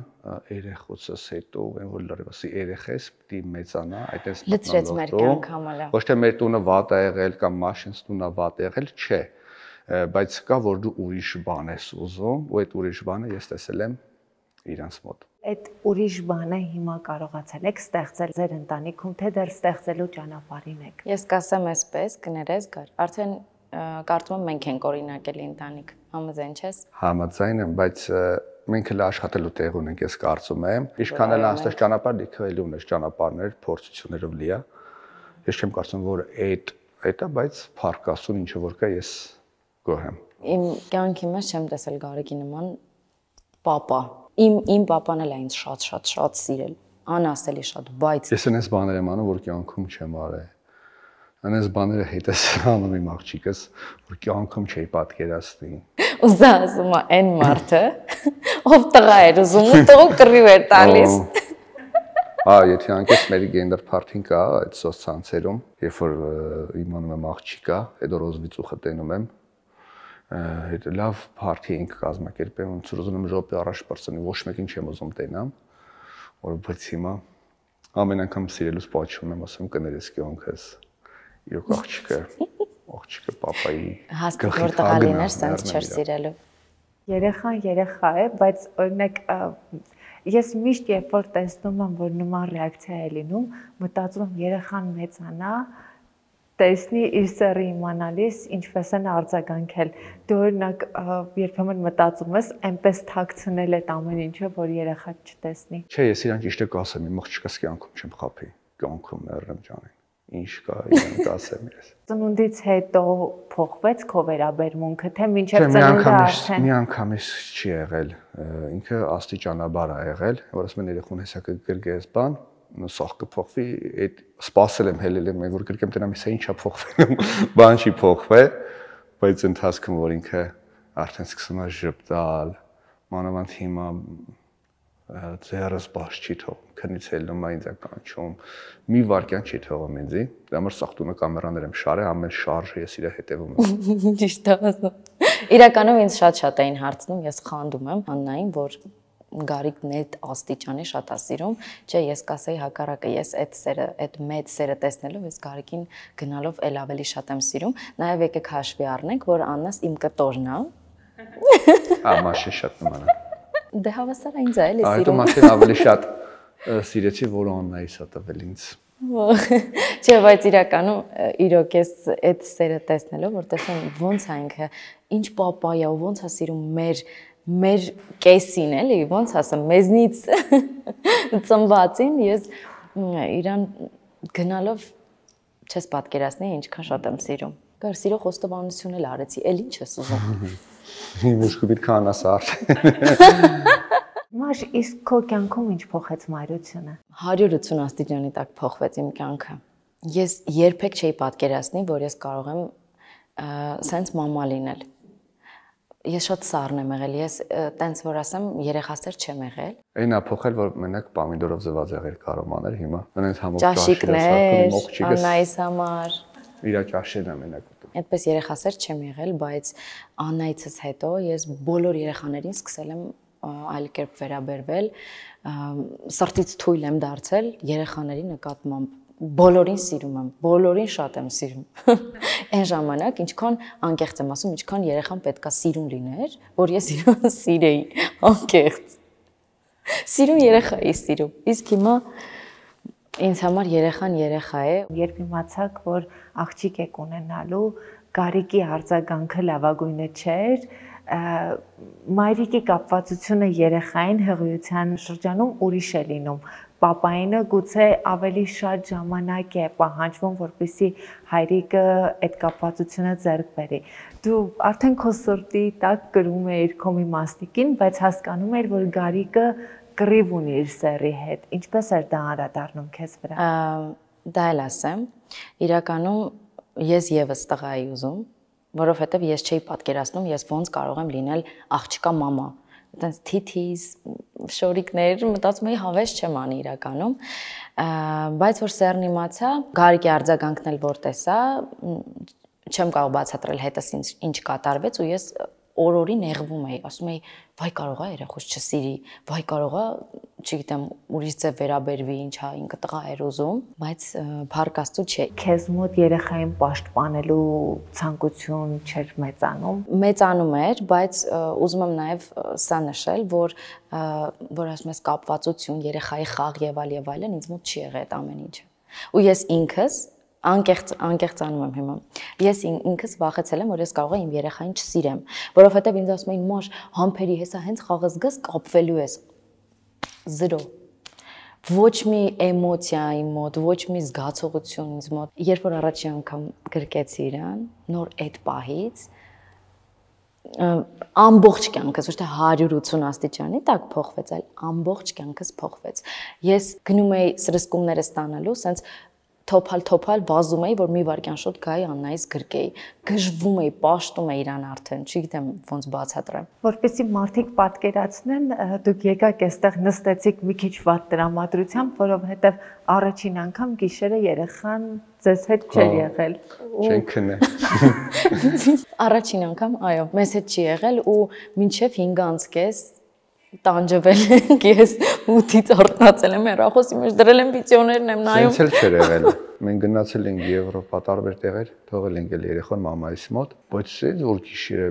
երեխոցս հետո, այն որ լրիվասի երեխես պիտի մեծանա, այդպես լցրեց մեր կյանքը համալա։ Ոչ թե մեր տունը վատ է եղել կամ մաշինս տունը վատ է եղել, չէ, բայց կա որ դու ուրիշ բան ես ուզում, ու այդ ուրիշ բանը ես տեսել եմ իրանց մոտ։ Այդ ուրիշ բանը հիմա կարողացել եք ստեղծել ձեր ընտանիքում, թե դեռ ստեղծելու ճանապարհին եք։ Ես կասեմ այսպես, կներես գար, արդեն կարծում եմ մենք ենք օրինակելի ընտանիք, համաձայն չես։ Համաձայն եմ, բայց մենք էլ աշխատելու տեղ ունենք, ես կարծում եմ։ Ինչքան էլ անստեղ ճանապարհ լիքը էլ ունես ճանապարհներ, փորձություններով լիա։ Ես չեմ կարծում, որ այդ է, բայց փառքասուն ինչը որ կա, ես գոհ եմ։ Իմ կյանքի մեջ չեմ տեսել Գարիկի նման պապա։ Իմ պապան էլ է ինձ շատ սիրել, անասելի շատ, բայց ես այնպես բաներ եմ անում, որ կյանքում չեմ արել։ Այնպես բաները հետս անում իմ աղջիկս, որ կյանքում չէի պատկերացնի։ Ու դա ասում է այն մարդը, ով տղա էր ուզում ու տղու կռիվ էր տալիս։ Եթե անկես մեր գենդեր փարթին կա այդ սոցցանցերում, երբ որ իմանում եմ աղջիկա, հետո ռոզվիծուխը տենում եմ, հետ լավ փարթի ենք կազմակերպել, ոնց որ ուզում եմ ժոպի առաջ բարձրացնել, ոչ մեկին չեմ ուզում տենամ, որովհետեւ հիմա ամեն անգամ սիրելուց պատճում եմ, ասում կներես կյանքս։ Իրոք աղջիկը պապայի հաստատ որ տղա լիներ, սենց չէր սիրելու։ Երեխան երեխա է, բայց օրինակ ես միշտ երբ որ տեսնում եմ, որ նման ռեակցիա է լինում, մտածում եմ երեխան մեծանա, տեսնի իր սեռը իմանալիս ինչպես են արձագանքել։ Դու օրինակ երբեմն մտածում ես այնպես թաքցնել այդ ամեն ինչը, որ երեխան չտեսնի։ Չէ, ես իրան ճիշտ է կասեմ, իմ աղջիկս կյանքում չեմ խափի, կյանքում մեռնեմ ջանին։ Ինչ կա, իրան կասեմ ես։ Ծնունդից հետո փոխվեց քո վերաբերմունքը, թե մինչև ծնունդը արդեն։ Մի անգամից չի եղել, ինքը աստիճանաբար է եղել, որ ասում են երեխուն հեսա կգրգես բան, սաղ կփոխվի, այդ սպասել եմ, հելել եմ, որ գրկեմ տնամ, իսա ինչա փոխվել, բան չի փոխվել, բայց ընթացքում որ ինքը արդեն սկսում է ժպտալ, մանավանդ հիմա ձեռս բաց չի թողում, քնից ելնում է ինձ կանչում, մի վարքյան չի թողում ինձի, դա մր սաղտունը կամերաներ եմ շարել, ամեն շարժը ես իր հետևում եմ։ Ճիշտ է ասում։ Իրականում ինձ շատ էին հարցնում, ես խանդում եմ Աննային, որ Գարիկն այդ աստիճանի շատ է սիրում, չէ, ես կասեի հակառակը, ես այդ սերը, այդ մեծ սերը տեսնելով ես Գարիկին գնալով էլ ավելի շատ եմ սիրում, նաև եկեք հաշվի առնենք, որ Աննաս իմ կտորն է։ Մաշին շատ նման է։ Դե հավասար է ինձ է էլի սիրում։ Այդ մաշին ավելի շատ սիրեցի, որ Աննայից է տվել ինձ։ Չէ, բայց իրականում իրոք ես այդ սերը տեսնելով, որ տեսնում ոնց է ինքը, ինչ պապա է ու ոնց է սիրում մեր կեսին էլի, ոնց ասեմ, մեզնից ծնվածին ես իրան գնալով չես պատկերացնի ինչքան շատ եմ սիրում։ Գար սիրո խոստովանություն էլ արեցի, էլ ինչ ես ուզում։ Մուշկուբիտ կանաս արդ։ Մաշ, իսկ քո կյանքում ինչ փոխեց մայրությունը։ 180 աստիճանի տակ փոխվեց իմ կյանքը։ Ես երբեք չէի պատկերացնի, որ ես կարող եմ սենց մամա լինել։ Ես շատ սառն եմ եղել, ես տենց որ ասեմ, երեխասեր չեմ եղել։ Այնա փոխել, որ մենակ պամիդորով զված եղել կարող անել հիմա։ Մենակ համով ճաշիկներ, Աննայիս համար։ Իրա ճաշեն է մենակ ուտում։ Այդպես երեխասեր չեմ եղել, բայց Աննայիցից հետո ես բոլոր երեխաներին սկսել եմ այլ կերպ վերաբերվել, սրտից թույլ եմ դարձել երեխաների նկատմամբ։ Բոլորին սիրում եմ, բոլորին շատ եմ սիրում։ Այն ժամանակ ինչքան անկեղծ եմ ասում, ինչքան երեխան պետքա սիրուն լիներ, որ ես իրեն սիրեի, անկեղծ։ Սիրուն երեխա է սիրում։ Իսկ հիմա ինձ համար երեխան երեխա է։ Երբ իմացաք, որ աղջիկ եք ունենալու, Գարիկի արձագանքը լավագույնը չէր, մայրիկի կապվածությունը երեխային հղիության շրջանում ուրիշ է լինում։ Պապայինը գուցե ավելի շատ ժամանակ է պահանջվում, որպեսզի հայրիկը այդ կապվածությունը ձեռք բերի։ Դու արդեն քո սրտի տակ կրում էիր քո մի մասնիկին, բայց հասկանում էիր, որ Գարիկը կռիվ ունի իր սեռի հետ։ Ինչպես էր դա անդրադառնում քեզ վրա։ Դա էլ ասեմ, իրականում ես եւս տղա էի ուզում, որովհետեւ ես չէի պատկերացնում, ես ոնց կարող եմ լինել աղջկա մամա։ Այդպես թիթիզ, շորիկներ, մտածում էի հավես չեմ անի իրականում, բայց որ սեռն իմացա, Գարիկի արձագանքն էլ որ տեսա, չեմ կարող բացատրել հետս ինչ կատարվեց ու ես օր-օրի նեղվում էի, ասում էի, վայ կարողա երեխուս չսիրի, վայ կարողա, չգիտեմ, ուրիշ ձև վերաբերվի, ինչա ինքը տղա էր ուզում, բայց փառք Աստծո չէ։ Քեզ մոտ երեխային պաշտպանելու ցանկություն չէր մեծանում։ Մեծանում էր, բայց ուզում եմ նաև սա նշել, որ ասում ես կապվածություն, երեխայի խաղ եւ այլն, ինձ մոտ չի եղել այդ ամեն ինչը։ Ու ես ինքս անկեղծ անում եմ հիմա։ Ես ինքս վախեցել եմ, որ ես կարող եմ իմ երեխային չսիրեմ, որովհետև ինձ ասում էին՝ «Մաշ, համբերի հեսա հենց խաղը զգաս կապվելու ես»։ Զրո։ Ոչ մի էմոցիա իմ մոտ, ոչ մի զգացողություն ինձ մոտ։ Երբ որ առաջին անգամ գրկեցի իրան, նոր այդ պահից ամբողջ կյանքս, ոչ թե 180 աստիճանի տակ փոխվեց, այլ ամբողջ կյանքս փոխվեց։ Ես գնում էի սրսկումները ստանալու, սենց թոփալ վազում էի, որ մի վարքյան շուտ գայի Աննայից գրկեի, գժվում էի, պաշտում էի իրան արդեն, չգիտեմ ոնց բացատրեմ։ Որպեսզի մարդիկ պատկերացնեն, դուք եկաք այստեղ նստեցիք մի քիչ վատ տրամադրությամբ, որովհետև առաջին անգամ գիշերը երեխան ձեզ հետ չէր եղել։ Չեն քնե։ Առաջին անգամ, այո, մեզ հետ չի եղել ու մինչև 5:30 տանջվել ենք, ես 8-ից արթնացել եմ, հեռախոսի մեջ դրել եմ վիդեոներն եմ նայում։ Սենց էլ չէր եղել։ Մենք գնացել ենք Եվրոպա տարբեր տեղեր, թողել ենք երեխան մամայիս մոտ, բայց սենց որ գիշերը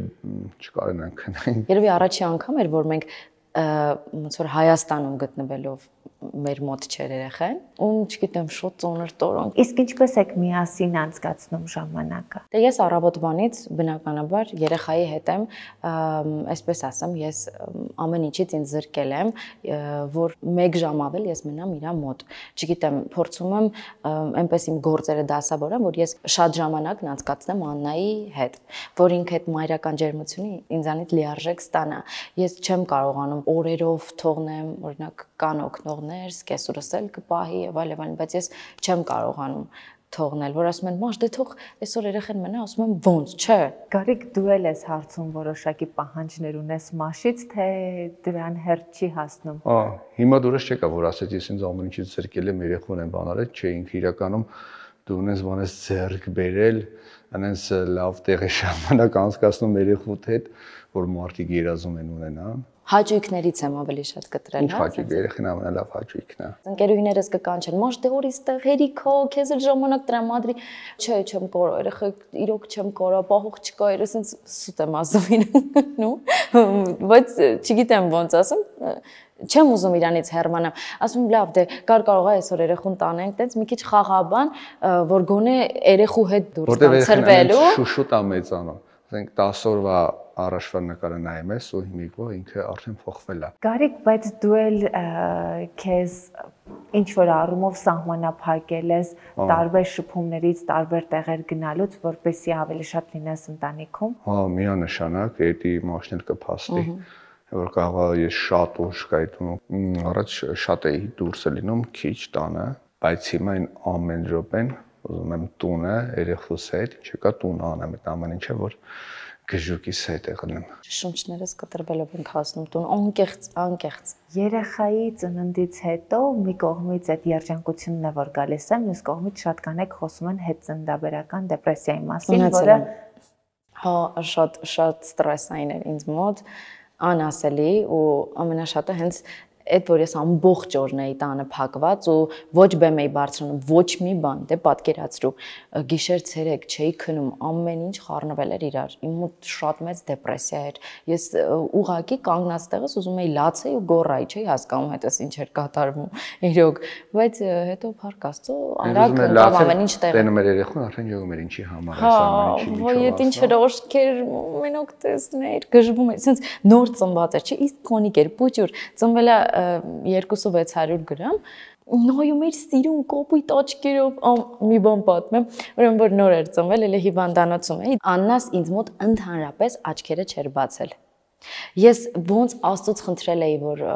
չկարողանանք քնել։ Երևի առաջի անգամ էր, որ մենք ոնց որ Հայաստանում գտնվելով մեր մոտ չէր երեխան, չգիտեմ, շուտ ծոնր տորոնք։ Իսկ ինչպես եք միասին անցկացնում ժամանակը։ Դե ես առավոտվանից բնականաբար երեխայի հետ եմ, այսպես ասեմ, ես ամեն ինչից ինձ զրկել եմ, որ 1 ժամ ավել ես մնամ իրա մոտ։ Չգիտեմ, փորձում եմ այնպես իմ գործերը դասավորեմ, որ ես շատ ժամանակն անցկացնեմ Աննայի հետ, որ ինքը այդ մայրական ջերմությունը ինձանից լիարժեք ստանա։ Ես չեմ կարողանում օրերով թողնեմ, օրինակ կան օգնողներ, սկեսուրս էլ կպահի եւ այլն, բայց ես չեմ կարողանում թողնել, որ ասում են՝ «Մաշ, դե թող այսօր երեխան մնա», ասում եմ՝ «Ոնց, չէ»։ Գարիկ, դու էլ ես հարցում որոշակի պահանջներ ունես Մաշից, թե դրան հերթ չի հասնում։ Հիմա դուրս չեկա, որ ասեց ես ինձ ամեն ինչից զրկել եմ, երեխուն եմ բանալ, չէ, ինքը իրականում դու ունես բանես ձեռք բերել, այնպես լավ տեղ է ժամանակ անցկացնում երեխուդ հետ, որ մարդիկ երազում են ունենան։ Հաճույքներից եմ ավելի շատ կտրել, Ինչ հաճույք, երեխան ամենալավ հաճույքն է։ Ընկերուհիներս կկանչեն՝ «Մաշ, դե որ իստեղ հերիքո, քեզ էլ ժամանակ տրամադրի»։ Չէ, չեմ կարող, երեխա իրոք չեմ կարող, պահող չկա, այսպես սուտ եմ ասում իրեն, բայց չգիտեմ ոնց ասեմ, չեմ ուզում իրանից հեռանալ։ Ասում եմ՝ լավ, դե կարող է այսօր երեխուն տանենք, տենց մի քիչ խաղաբան, որ գոնե երեխու հետ դուրս տան ծրվելու։ Շուշուտ է մեծանում։ Ասենք 10 օրվա առաջվա նկարը նայում ես ու հիմիկվա ինքը արդեն փոխվել է։ Գարիկ, բայց դու էլ քեզ ինչ որ առումով սահմանափակել ես տարբեր շփումներից, տարբեր տեղեր գնալուց, որպեսզի ավելի շատ լինես ընտանիքում։ Հա, միանշանակ, էդի մաշնել կփաստի։ որ կարող ես շատ ուշ կայտում առաջ շատ էի դուրս լինում քիչ տանը, բայց հիմա այն ամեն րոպեն ուզում եմ տունը երեխուս հետ, չկա տուն անեմ այդ ամեն ինչը, որ գժուկիս հետ եղնեմ։ Շունչներս կտրվելով ենք հասնում տուն, անկեղծ։ Երեխայի ծննդից հետո մի կողմից այդ երջանկությունն է, որ գալիս է, մյուս կողմից շատ կանեք խոսում են հետծննդաբերական դեպրեսիայի մասին, որը հա շատ ստրեսային էր ինձ մոտ, անասելի ու ամենաշատը հենց այդ որ ես ամբողջ օրն էի տանը փակված ու ոչ բեմ էի բարձրանում, ոչ մի բան, դե պատկերացրու, գիշեր ցերեկ չէի քնում, ամեն ինչ խառնվել էր իրար։ Իմ մոտ շատ մեծ դեպրեսիա էր։ Ես ուղակի կանգնած տեղս ուզում էի լացեի ու գոռայի, չէի հասկանում հետս ինչ էր կատարվում, իրոք, բայց հետո փառք Աստծո, արագ կամ ամեն ինչ տեղը։ Տենում էր երեխուն, արդեն յոգում էր ինչի համար այս ամեն ինչի։ Հա, ոյ ինչ հրոշքեր, մենակ տեսներ, գժվում էր, ասենց նոր ծնված էր, չէ, իսկ քոնիկ էր, պուճուր, ծնվել է 200-600 գրամ, նայում էր սիրուն կոպույտ աչքերով, մի բան պատմեմ, ուրեմն որ նոր էր ծնվել, elə հիվանդանոցում էի, Աննաս ինձ մոտ ընդհանրապես աչքերը չէր բացել։ Ես ոնց Աստծոց խնդրել էի, որ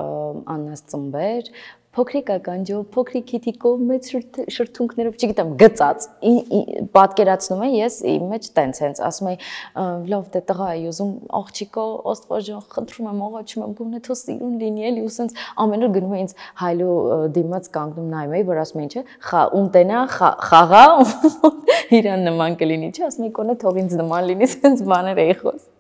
Աննաս ծնվեր, փոքրիկ ականջով, փոքրիկ քիթիկով, մեծ շրթունքներով, չգիտեմ, գծած։ Պատկերացնում եմ ես իմ մեջ տենց հենց ասում եի, լավ դե տղա էի ուզում, աղջիկա, Աստված ջան, խնդրում եմ, աղաչում եմ, գոնե թող սիրուն լինի էլի, ու սենց ամեն օր գնում էի ինձ հայլու դիմաց կանգնում նայում էի, որ ասում էի, չէ, ում տենա, խաղա, իրան նման կլինի, չէ, ասում էի, գոնե թող ինձ նման լինի, սենց բաներ էի խոսում։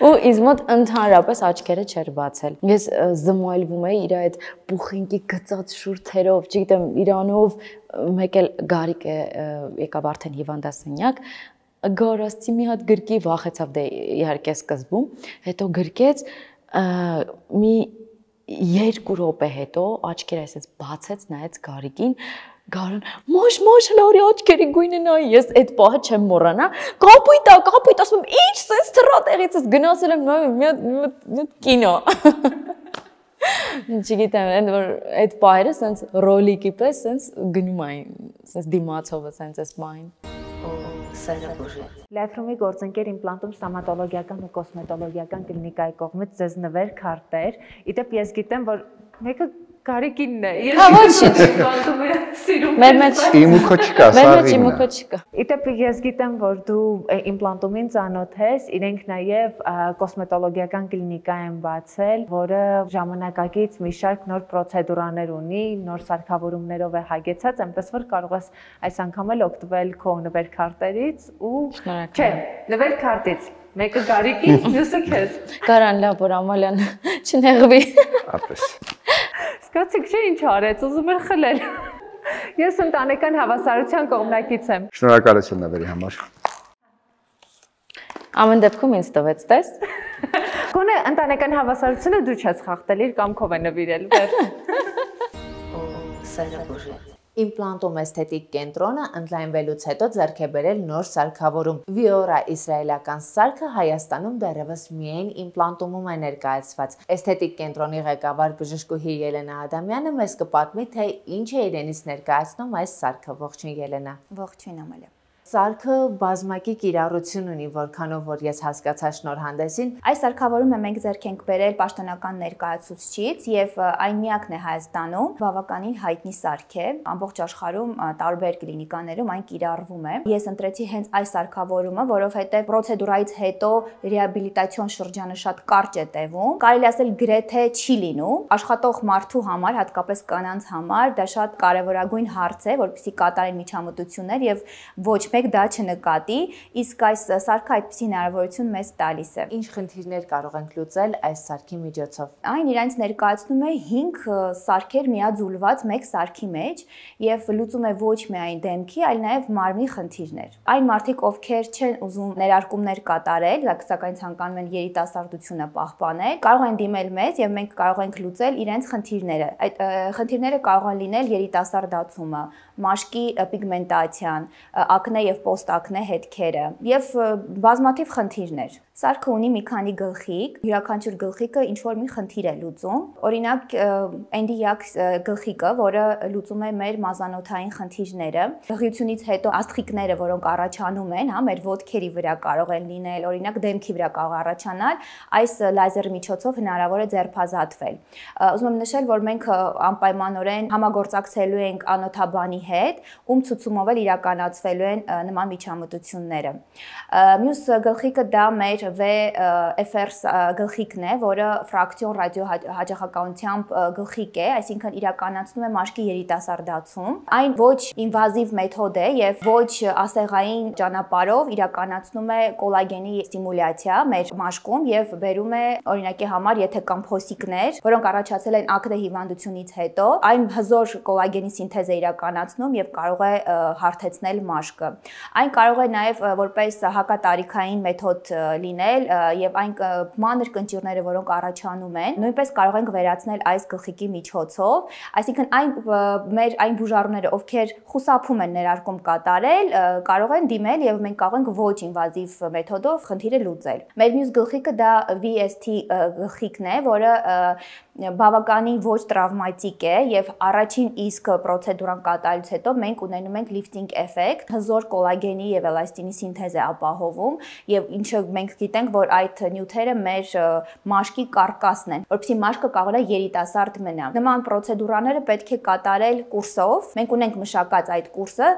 Ու ինձ մոտ ընդհանրապես աչքերը չէր բացել։ Ես զմայլվում էի իր այդ պուխինկի գծած շուրթերով, չգիտեմ, իրանով, մեկ էլ Գարիկ եկավ արդեն հիվանդասենյակ, գարասցի մի հատ գրկի վախեցավ դե իհարկե սկզբում, հետո գրկեց մի 2 րոպե հետո աչքերը այսպես բացեց, նայեց Գարիկին, Գարան, մոշ հլարի աչքերի գույնը նայի, ես այդ պահը չեմ մոռանա, կապույտ, ասում եմ, ինչ սենց թռա տեղից ես գնացել եմ նայում, մի կինո։ Չգիտեմ, այդ պահերը սենց ռոլիկի պես սենց գնում այն, սենց դիմացովը սենց ես մային։ Լայֆրումի գործընկեր իմպլանտում ստոմատոլոգիական ու կոսմետոլոգիական կլինիկայի կողմից ձեզ նվեր քարտեր, իդեպ ես գիտեմ, որ մեկը Գարիկինն է։ Հա, ոչինչ։ Մեր մեջ իմուքո չկա, սարին։ Իմուքո չկա։ Իդեպ ես գիտեմ, որ դու իմպլանտումին ծանոթ ես, իրենք նաև կոսմետոլոգիական կլինիկա են բացել, որը ժամանակակից մի շարք նոր պրոցեդուրաներ ունի, նոր սարքավորումներով է հագեցած, այնպես որ կարող ես այս անգամ էլ օգտվել քո նվերքարտերից ու չէ, նվերքարտից։ Մեկը Գարիկի, մյուսը քեզ։ Կարան լավ, որ Ամալյան չնեղվի։ Ապրես։ Սկացիք չէ ինչ արեց, ուզում էր խլել։ Ես ընտանեկան հավասարության կողմնակից եմ։ Շնորհակալություն նվերի համար։ Ամեն դեպքում ինձ տվեց, տես։ Գոնե ընտանեկան հավասարությունը դու չես խախտել, իր կամքով է նվիրել, վեր։ Իմպլանտում էսթետիկ կենտրոնը ընդլայնվելուց հետո ձեռք է բերել նոր սարքավորում։ Viora իսրայելական սարքը Հայաստանում դեռևս միայն իմպլանտումում է ներկայացված։ Էսթետիկ կենտրոնի ղեկավար բժշկուհի Ելենա Ադամյանը մեզ կպատմի, թե ինչ է իրենից ներկայացնում այս սարքը։ Ողջույն Ելենա։ Ողջույն Ամալիա։ Սարքը բազմակի կիրառություն ունի, որքանով որ ես հասկացա շնորհանդեսին։ Այս սարքավորումը մենք ձեռք ենք բերել պաշտոնական ներկայացուցչից եւ այն միակն է Հայաստանում, բավականին հայտնի սարք է, ամբողջ աշխարհում տարբեր կլինիկաներում այն կիրառվում է։ Ես ընտրեցի հենց այս սարքավորումը, որովհետեւ պրոցեդուրայից հետո ռեաբիլիտացիոն շրջանը շատ կարճ է տևում, կարելի ասել գրեթե չի լինում։ Աշխատող մարդու համար, հատկապես կանանց համար, դա շատ կարևորագույն հարց է, որպեսզի կատարեն միջամտություններ եւ ոչ մեկ դա չնկատի, իսկ այս սարքը այդպիսի հնարավորություն մեզ տալիս է։ Ինչ խնդիրներ կարող ենք լուծել այս սարքի միջոցով։ Այն իրենց ներկայացնում է 5 սարքեր միաձուլված մեկ սարքի մեջ եւ լուծում է ոչ միայն դեմքի, այլ նաեւ մարմնի խնդիրներ։ Այն մարդիկ, ովքեր չեն ուզում ներարկումներ կատարել, սակայն ցանկանում են երիտասարդությունը պահպանել, կարող են դիմել մեզ եւ մենք կարող ենք լուծել իրենց խնդիրները։ Այդ խնդիրները կարող են լինել երիտասարդացումը, մաշկի պիգմենտացիան, ակնե եւ պոստակնե հետքերը եւ բազմաթիվ խնդիրներ։ Սարքը ունի մի քանի գլխիկ, յուրաքանչյուր գլխիկը ինչ որ մի խնդիր է լուծում։ Օրինակ, Էնդիակ գլխիկը, որը լուծում է մեր մազանոթային խնդիրները, հղիությունից հետո աստղիկները, որոնք առաջանում են, հա, մեր ոտքերի վրա կարող են լինել, օրինակ դեմքի վրա կարող առաջանալ, այս լազերի միջոցով հնարավոր է ձերբազատվել։ Ուզում եմ նշել, որ մենք անպայմանորեն համագործակցելու ենք անոթաբանի հետ, ում ցուցումով էլ իրականացվելու են նման միջամտությունները։ Մյուս գլխիկը դա մեր VFR գլխիկն է, որը ֆրակցիոն ռադիոհաճախականությամբ գլխիկ է, այսինքն իրականացնում է մաշկի երիտասարդացում։ Այն ոչ ինվազիվ մեթոդ է եւ ոչ ասեղային ճանապարհով իրականացնում է կոլագենի ստիմուլյացիա մեր մաշկում եւ բերում է, օրինակի համար, եթե կան փոսիկներ, որոնք առաջացել են ակնե հիվանդությունից հետո, այն հզոր կոլագենի սինթեզ է իրականացնում եւ կարող է հարթեցնել մաշկը։ Այն կարող է նաեւ որպես հակատարիքային մեթոդ լինել եւ այն մանր կնճիռները, որոնք առաջանում են, նույնպես կարող ենք վերացնել այս գլխիկի միջոցով, այսինքն այն բուժառուները, ովքեր խուսափում են ներարկում կատարել, կարող են դիմել եւ մենք կարող ենք ոչ ինվազիվ մեթոդով խնդիրը լուծել։ Մեր մյուս գլխիկը դա VST գլխիկն է, որը բավականին ոչ տրավմատիկ է եւ առաջին իսկ պրոցեդուրան կատարելուց հետո մենք ունենում ենք lifting effect, հզոր կոլագենի եւ էլաստինի սինթեզ է ապահովում եւ ինչը մենք գիտենք, որ այդ նյութերը մեր մաշկի կարկասն են, որովհետեւ մաշկը կարող է երիտասարդ մնա։ Նման պրոցեդուրաները պետք է կատարել կուրսով։ Մենք ունենք մշակած այդ կուրսը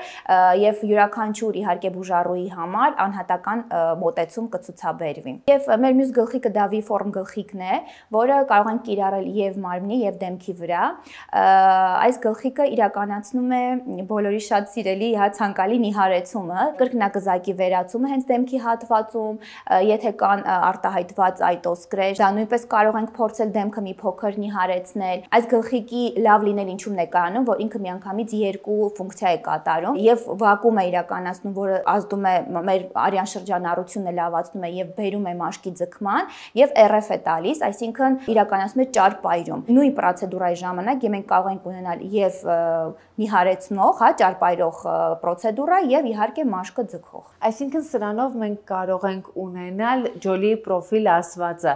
եւ յուրաքանչյուր իհարկե բուժառուի համար անհատական մոտեցում կցուցաբերվի։ Եվ մեր մյուս գլխիկը դա V-form գլխիկն է, որը կարող ենք կիրառել եւ մարմնի եւ դեմքի վրա։ Այս գլխիկը իրականացնում է բոլորի շատ սիրելի ցանկալի նիհարեցումը, կրկնակզակի վերացումը հենց դեմքի հատվածում, եթե կան արտահայտված այտոսկրեր, դա նույնպես կարող ենք փորձել դեմքը մի փոքր նիհարեցնել։ Այս գլխիկի լավ լինել ինչու՞մն է կայանում, որ ինքը միանգամից երկու ֆունկցիա է կատարում եւ վակուում է իրականացնում, որը ազդում է մեր արյան շրջանառությունը լավացնում է եւ բերում է մաշկի ձգման եւ RF է տալիս, այսինքն իրականացնում է ճարպայրում։ Նույն պրոցեդուրայի ժամանակ մենք կարող ենք ունենալ եւ նիհարեցնող, հա, ճարպայրող պրոցեդուրա եւ իհարկե մաշկը ձգող։ Այսինքն սրանով մենք կարող ենք ունենալ ջոլի պրոֆիլ ասվածը,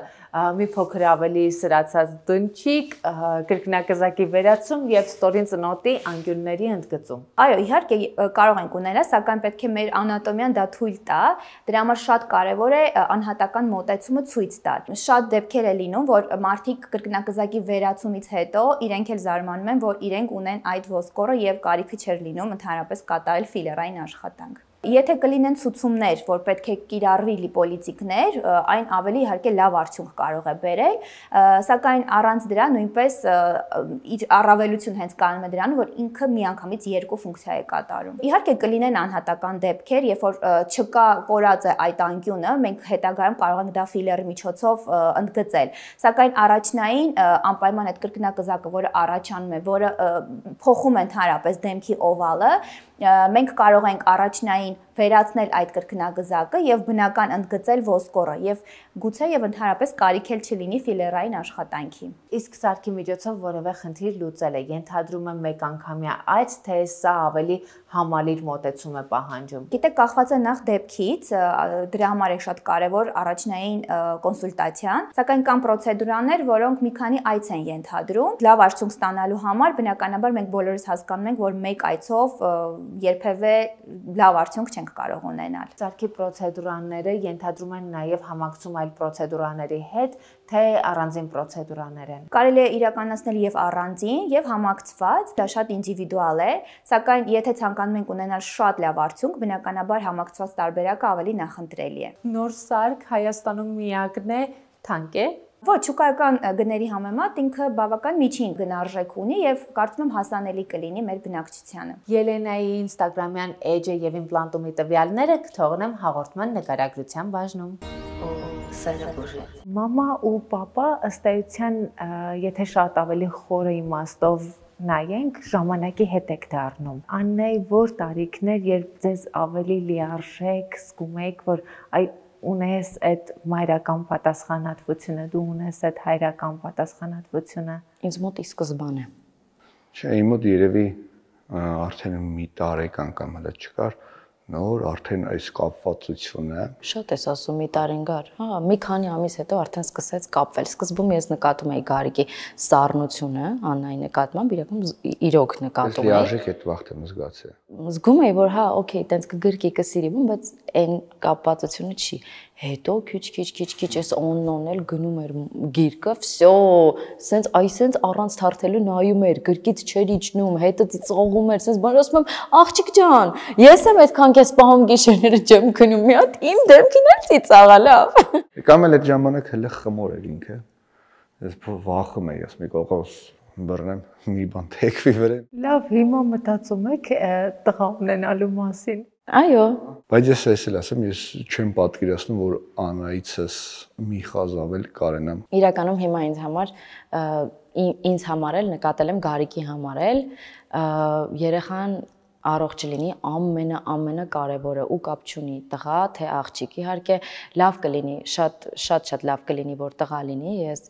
մի փոքր ավելի սրացած դնչիկ, կրկնակզակի վերացում եւ ստորին ծնոտի անկյունների ընդգծում։ Այո, իհարկե կարող ենք ունենալ, սակայն պետք է մեր անատոմիան դա թույլ տա։ Դրա համար շատ կարեւոր է անհատական մոտեցումը ցույց տալ։ Շատ դեպքեր է լինում, որ մարդիկ կրկնակզակի վերացումից հետո իրենք էլ զարմանում են, որ իրենք ունեն այդ ոսկորը եւ կարիքը չէր լինում ընդհանրապես կատարել ֆիլերային աշխատանք։ Եթե կլինեն ցուցումներ, որ պետք է կիրառվի լիպոլիցիկներ, այն ավելի իհարկե լավ արդյունք կարող է բերել, սակայն առանց դրա նույնպես իր առավելություն հենց կանում է դրան, որ ինքը միանգամից երկու ֆունկցիա է կատարում։ Իհարկե կլինեն անհատական դեպքեր, երբ որ չկա կորած է այդ անկյունը, մենք հետագայում կարող ենք դա ֆիլերի միջոցով ընդգծել։ Սակայն առաջնային անպայման այդ կրկնակզակը, որը առաջանում է, որը փոխում է ընդհանրապես դեմքի օվալը, մենք կարող ենք առաջնային վերացնել այդ կրկնագզակը եւ բնական ընդգծել ոսկորը եւ գուցե եւ ընդհանրապես կարիք էլ չլինի ֆիլերային աշխատանքի։ Իսկ սարքի միջոցով որևէ խնդիր լուծել է, ենթադրում եմ մեկ անգամյա այց, թե սա ավելի համալիր մոտեցում է պահանջում։ Գիտեք, կախված է նախ դեպքից, դրա համար է շատ կարեւոր առաջնային կոնսուլտացիան, սակայն կան պրոցեդուրաներ, որոնք մի քանի այց են ենթադրում։ Լավ արդյունք ստանալու համար բնականաբար մենք բոլորս հասկանում ենք, որ մեկ այցով երբևէ լավ արդյունք չենք կարող ունենալ։ Սարքի պրոցեդուրաները ենթադրում են նաև համակցում այլ պրոցեդուրաների հետ, թե առանձին պրոցեդուրաներ են։ Կարելի է իրականացնել եւ առանձին, եւ համակցված, դա շատ ինդիվիդուալ է, սակայն եթե ցանկանում ենք ունենալ շատ լավ արդյունք, բնականաբար համակցված տարբերակը ավելի նախընտրելի է։ Նոր սարք Հայաստանում միակն է, թանկ է։ Ոչ, շուկայական գների համեմատ ինքը բավական միջին գնարժեք ունի եւ կարծում եմ հասանելի կլինի մեր բնակչությանը։ Ելենայի Instagram-յան էջը եւ իմպլանտումի տվյալները կթողնեմ հաղորդման նկարագրության բաժնում։ Մամա ու պապա ըստ էության, եթե շատ ավելի խորը իմաստով նայենք, ժամանակի հետ եք դառնում։ Աննեի որ տարիքներ, երբ ձեզ ավելի լիարժեք զգում եք, որ ունես այդ մայրական պատասխանատվությունը, դու ունես այդ հայրական պատասխանատվությունը։ Ինձ մոտ ի սկզբանե։ Չէ, իմ մոտ երևի արդեն մի տարեկան կամ հələ չկար, նոր արդեն այս կապվածությունը Շատ ես ասում մի տարենգար, հա, մի քանի ամիս հետո արդեն սկսեց կապվել։ Սկզբում ես նկատում էի Գարիկի սառնությունը, Աննայի նկատմամբ, իրականում իրոք նկատում էի։ լիարժեք այդ վաղտ եմ զգացել։ Զգում էի, որ հա, օքեյ, տենց կգրկի կսիրի, բայց այն կապվածությունը չի։ Հետո քիչ էս օննել գնում էր գիրկը, վсё, սենց առանց թարթելու նայում էր, գրկից չէր իջնում, հետը ծիծաղում էր, սենց բան ասում եմ, աղջիկ ջան, ես եմ այդքան քեզ պահում գիշերները ջեմ քնում, մի հատ իմ դեմքին էլ ծիծաղա, լավ։ Կամ էլ այդ ժամանակ հələ խմոր էր ինքը։ Ես վախում էի, ասում եի կողոս բռնեմ մի բան թեքվի վրան։ Լավ, հիմա մտածում եք տղա ունենալու մասին։ Այո։ Բայց ես էս էլ ասեմ, ես չեմ պատկերացնում, որ Անայիցս մի խազ ավել կարենամ։ Իրականում հիմա ինձ համար էլ նկատել եմ Գարիկի համար էլ երեխան առողջ լինի ամենակարևորը ու կապ չունի տղա թե աղջիկ։ Իհարկե լավ կլինի, շատ լավ կլինի, որ տղա լինի, ես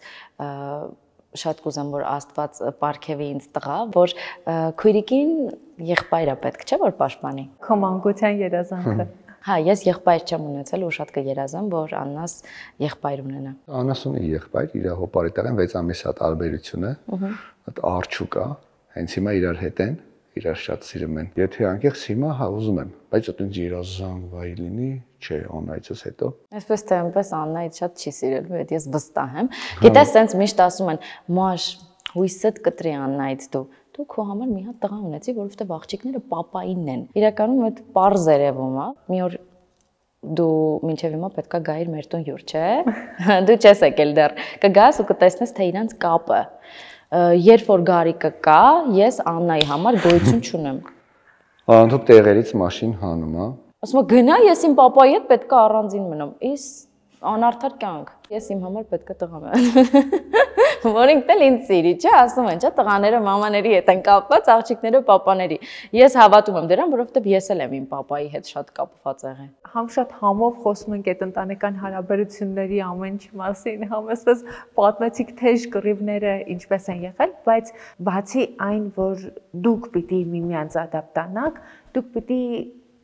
շատ կուզեմ, որ Աստված պարգևի ինձ տղա, որ քույրիկին եղբայրը պետք չէ որ պաշտպանի։ Քո մանկության երազանքը։ Հա, ես եղբայր չեմ ունեցել ու շատ կերազեմ, որ Աննաս եղբայր ունենա։ Աննաս ունի եղբայր, իր հոպարի տեղ 6 ամիսա տարբերություն է, այդ արջուկ է, հենց հիմա իրար հետ են, իրար շատ սիրում են։ Եթե անկեղծ հիմա հա ուզում եմ, բայց այդպես երազանք վայ լինի, չէ, Աննայիցս հետո։ Այսպես թե այնպես Աննայից շատ չի սիրելու, այդ ես վստահ եմ։ Գիտես, սենց միշտ ասում են, «Մաշ, հույսդ կտրի Աննայից դու քո համար մի հատ տղա ունեցի, որովհետև աղջիկները պապայինն են»։ Իրականում այդ պարզ երևում է։ Մի օր դու մինչև հիմա պետքա գայիր մեր տուն հյուր, չէ՞։ Դու չես եկել դեռ։ Կգաս ու կտեսնես թե իրանց կապը։ Երբ որ Գարիկը կա, ես Աննայի համար գոյություն չունեմ։ Անընդհատ տեղերից մաշին հանում, հա։ Ասում եմ գնա, ես իմ պապայի հետ պետքա առանձին մնամ։ Իս անարդար կյանք։ Ես իմ համար պետքա տղա մնամ։ Որ ինքն էլ ինձ սիրի, չէ, ասում են, չէ, տղաները մամաների հետ են կապված, աղջիկները պապաների։ Ես հավատում եմ դրան, որովհետև ես էլ եմ իմ պապայի հետ շատ կապված եղել։ Համ շատ համով խոսում ենք այդ ընտանեկան հարաբերությունների ամեն ինչ մասին, համ այսպես պատմեցիք թեժ կռիվները ինչպես են եղել, բայց բացի այն, որ դուք պիտի միմյանց ադապտանաք, դուք պիտի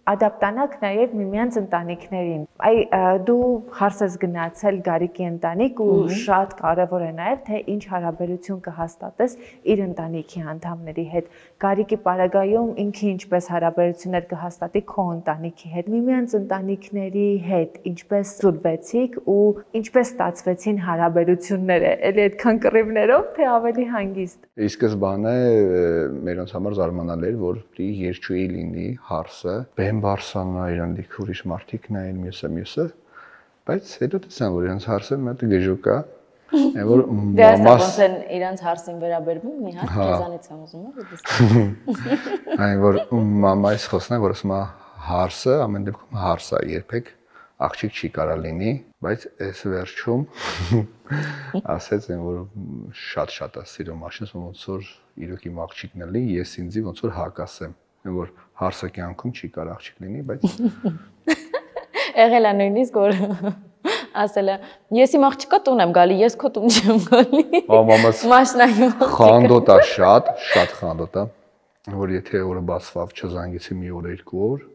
ադապտանաք նաև միմյանց ընտանիքներին։ Դու հարց ես գնացել Գարիկի ընտանիք ու շատ կարևոր է նաև թե ինչ հարաբերություն կհաստատես իր ընտանիքի անդամների հետ։ Գարիկի պարագայում ինքը ինչպես հարաբերություններ կհաստատի քո ընտանիքի հետ, միմյանց ընտանիքների հետ, ինչպես զուլվեցիք ու ինչպես ստացվեցին հարաբերությունները, էլի այդքան կռիվներով, թե ավելի հանգիստ։ Ի սկզբանե մերոնց համար զարմանալի էր, որ պիտի երջուի լինի հարսը, Բարսանա իրան լիք ուրիշ մարդիկ նայեն մյուսը, բայց հետո տեսան, որ իրանց հարսը մի հատ գժուկ է, որ մամաս ոնց են իրանց հարսին վերաբերվում, մի հատ քեզանից եմ ուզում ասել։ Այն որ մամայից խոսնա, որ ասում է հարսը ամեն դեպքում հարս է, երբեք աղջիկ չի կարա լինի, բայց այս վերջում ասեց են, որ շատ է սիրում աշնես, ոնց որ իրոք իմ աղջիկն էլի, ես ինձի ոնց որ հակասեմ, որ հարսը կյանքում չի կարող աղջիկ լինի, բայց եղել է նույնիսկ որ ասել է ես իմ աղջիկա տուն եմ գալի, ես քո տուն չեմ գալի։ Մամաս Մաշնայում խանդոտ է շատ խանդոտ է, որ եթե օրը բացվավ չզանգեցի մի օր երկու օր,